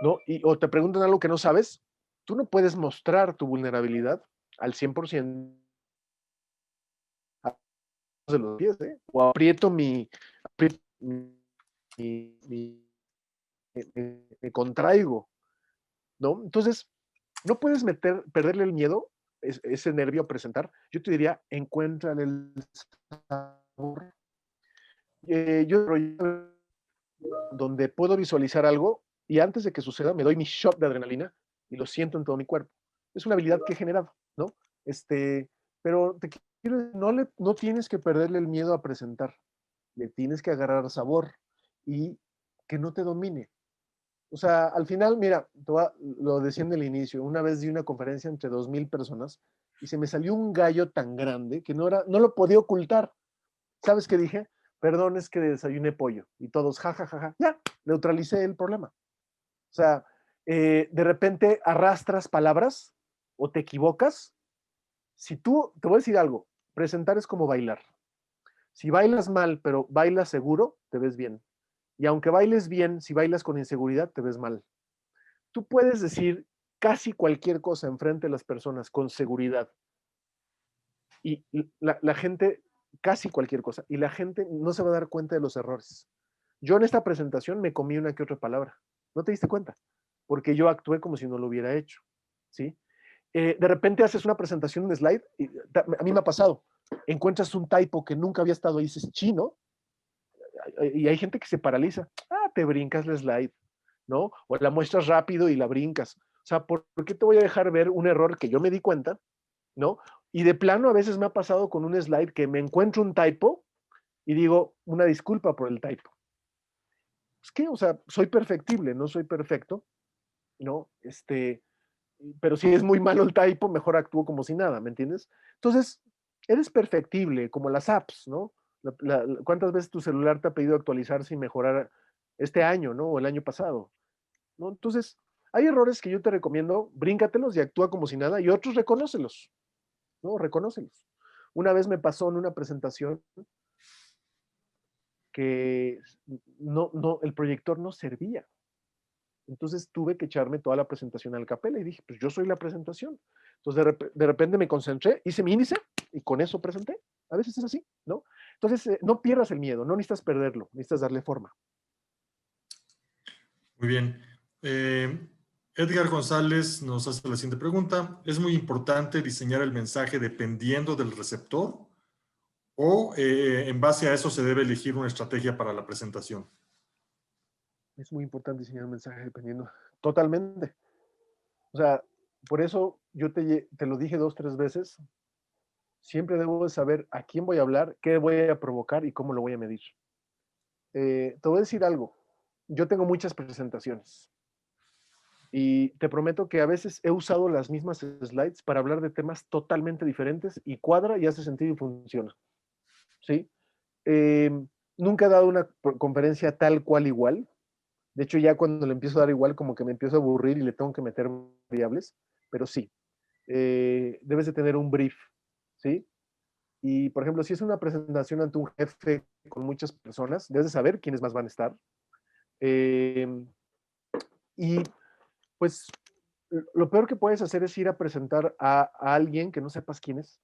¿no? O te preguntan algo que no sabes. Tú no puedes mostrar tu vulnerabilidad al 100% de los pies, ¿eh? O aprieto mi me contraigo, ¿no? Entonces, no puedes perderle el miedo, ese nervio a presentar. Yo te diría, encuéntrale el sabor. Yo donde puedo visualizar algo y antes de que suceda me doy mi shot de adrenalina y lo siento en todo mi cuerpo. Es una habilidad que he generado, ¿no? Pero no tienes que perderle el miedo a presentar. Le tienes que agarrar sabor y que no te domine. O sea, al final, mira, lo decía en el inicio, una vez di una conferencia entre 2,000 personas y se me salió un gallo tan grande que no lo podía ocultar. ¿Sabes qué dije? Perdón, es que desayuné pollo. Y todos, ja, ja, ja, ja. Ya, neutralicé el problema. O sea, De repente arrastras palabras o te equivocas. Si tú, te voy a decir algo, presentar es como bailar. Si bailas mal, pero bailas seguro, te ves bien. Y aunque bailes bien, si bailas con inseguridad, te ves mal. Tú puedes decir casi cualquier cosa enfrente de las personas con seguridad. Y la gente, casi cualquier cosa, y la gente no se va a dar cuenta de los errores. Yo en esta presentación me comí una que otra palabra. ¿No te diste cuenta? Porque yo actué como si no lo hubiera hecho. ¿Sí? De repente haces una presentación en slide, y a mí me ha pasado, encuentras un typo que nunca había estado ahí, dices chino, y hay gente que se paraliza. Ah, te brincas la slide, ¿no? O la muestras rápido y la brincas. O sea, ¿por qué te voy a dejar ver un error que yo me di cuenta, ¿no? Y de plano a veces me ha pasado con un slide que me encuentro un typo y digo, una disculpa por el typo. Es que, o sea, soy perfectible, no soy perfecto, ¿no? Pero si es muy malo el typo, mejor actúo como si nada, ¿me entiendes? Entonces, eres perfectible, como las apps, ¿no? ¿Cuántas veces tu celular te ha pedido actualizarse y mejorar este año, ¿no? O el año pasado, ¿no? Entonces, hay errores que yo te recomiendo, bríncatelos y actúa como si nada, y otros reconócelos, ¿no? Reconócelos. Una vez me pasó en una presentación que el proyector no servía. Entonces tuve que echarme toda la presentación al capela y dije, pues yo soy la presentación. Entonces de repente me concentré, hice mi índice y con eso presenté. A veces es así, ¿no? Entonces no pierdas el miedo, no necesitas perderlo, necesitas darle forma. Muy bien. Edgar González nos hace la siguiente pregunta. ¿Es muy importante diseñar el mensaje dependiendo del receptor o en base a eso se debe elegir una estrategia para la presentación? Es muy importante diseñar un mensaje dependiendo. Totalmente. O sea, por eso yo te lo dije 2, 3 veces. Siempre debo de saber a quién voy a hablar, qué voy a provocar y cómo lo voy a medir. Te voy a decir algo. Yo tengo muchas presentaciones. Y te prometo que a veces he usado las mismas slides para hablar de temas totalmente diferentes y cuadra y hace sentido y funciona. ¿Sí? Eh, Nunca he dado una conferencia tal cual igual. De hecho, ya cuando le empiezo a dar igual, como que me empiezo a aburrir y le tengo que meter variables. Pero sí, debes de tener un brief. ¿Sí? Y, por ejemplo, si es una presentación ante un jefe con muchas personas, debes de saber quiénes más van a estar. Y pues lo peor que puedes hacer es ir a presentar a alguien que no sepas quién es,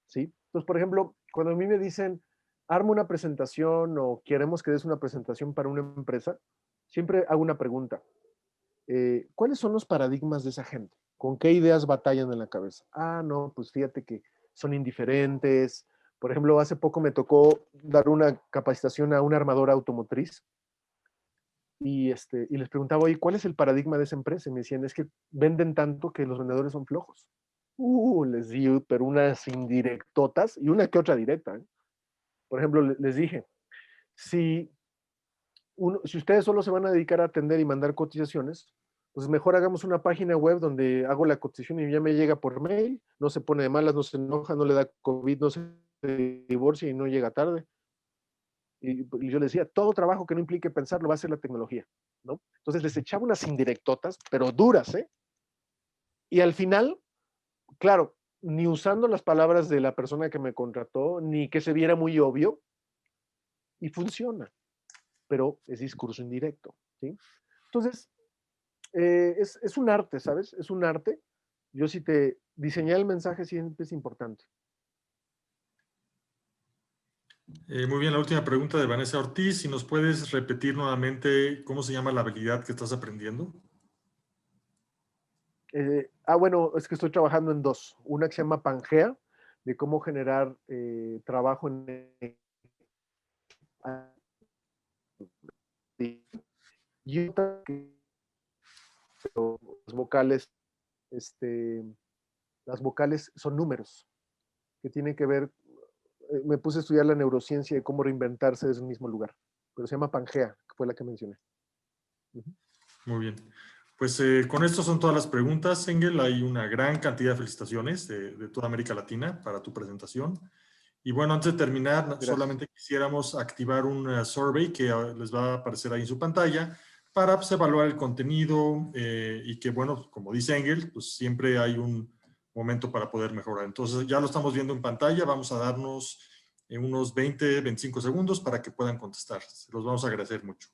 ¿sí? Entonces, por ejemplo, cuando a mí me dicen, arma una presentación o queremos que des una presentación para una empresa, siempre hago una pregunta. ¿Cuáles son los paradigmas de esa gente? ¿Con qué ideas batallan en la cabeza? Ah, no, pues fíjate que son indiferentes. Por ejemplo, hace poco me tocó dar una capacitación a una armadora automotriz y les preguntaba, oye, ¿cuál es el paradigma de esa empresa? Y me decían, es que venden tanto que los vendedores son flojos. Les di, pero unas indirectotas y una que otra directa. ¿Eh? Por ejemplo, les dije, si, si ustedes solo se van a dedicar a atender y mandar cotizaciones, pues mejor hagamos una página web donde hago la cotización y ya me llega por mail, no se pone de malas, no se enoja, no le da COVID, no se divorcia y no llega tarde. Y yo les decía, todo trabajo que no implique pensar lo va a hacer la tecnología, ¿no? Entonces les echaba unas indirectotas, pero duras, ¿eh? Y al final, claro, ni usando las palabras de la persona que me contrató, ni que se viera muy obvio, y funciona, pero es discurso indirecto, ¿sí? Entonces, es un arte, ¿sabes? Es un arte. Yo sí te diseñar el mensaje siempre es importante. Muy bien, la última pregunta de Vanessa Ortiz. Si nos puedes repetir nuevamente cómo se llama la habilidad que estás aprendiendo. Bueno, es que estoy trabajando en dos. Una que se llama Pangea, de cómo generar trabajo en y otra que las vocales, este, las vocales son números que tienen que ver. Me puse a estudiar la neurociencia de cómo reinventarse desde un mismo lugar, pero se llama Pangea, que fue la que mencioné. Muy bien. Pues con esto son todas las preguntas, Engel. Hay una gran cantidad de felicitaciones de toda América Latina para tu presentación. Y bueno, antes de terminar, Gracias. solamente quisiéramos activar un survey que les va a aparecer ahí en su pantalla para pues, evaluar el contenido y que, bueno, como dice Engel, pues siempre hay un momento para poder mejorar. Entonces ya lo estamos viendo en pantalla, vamos a darnos unos 20, 25 segundos para que puedan contestar. Se los vamos a agradecer mucho.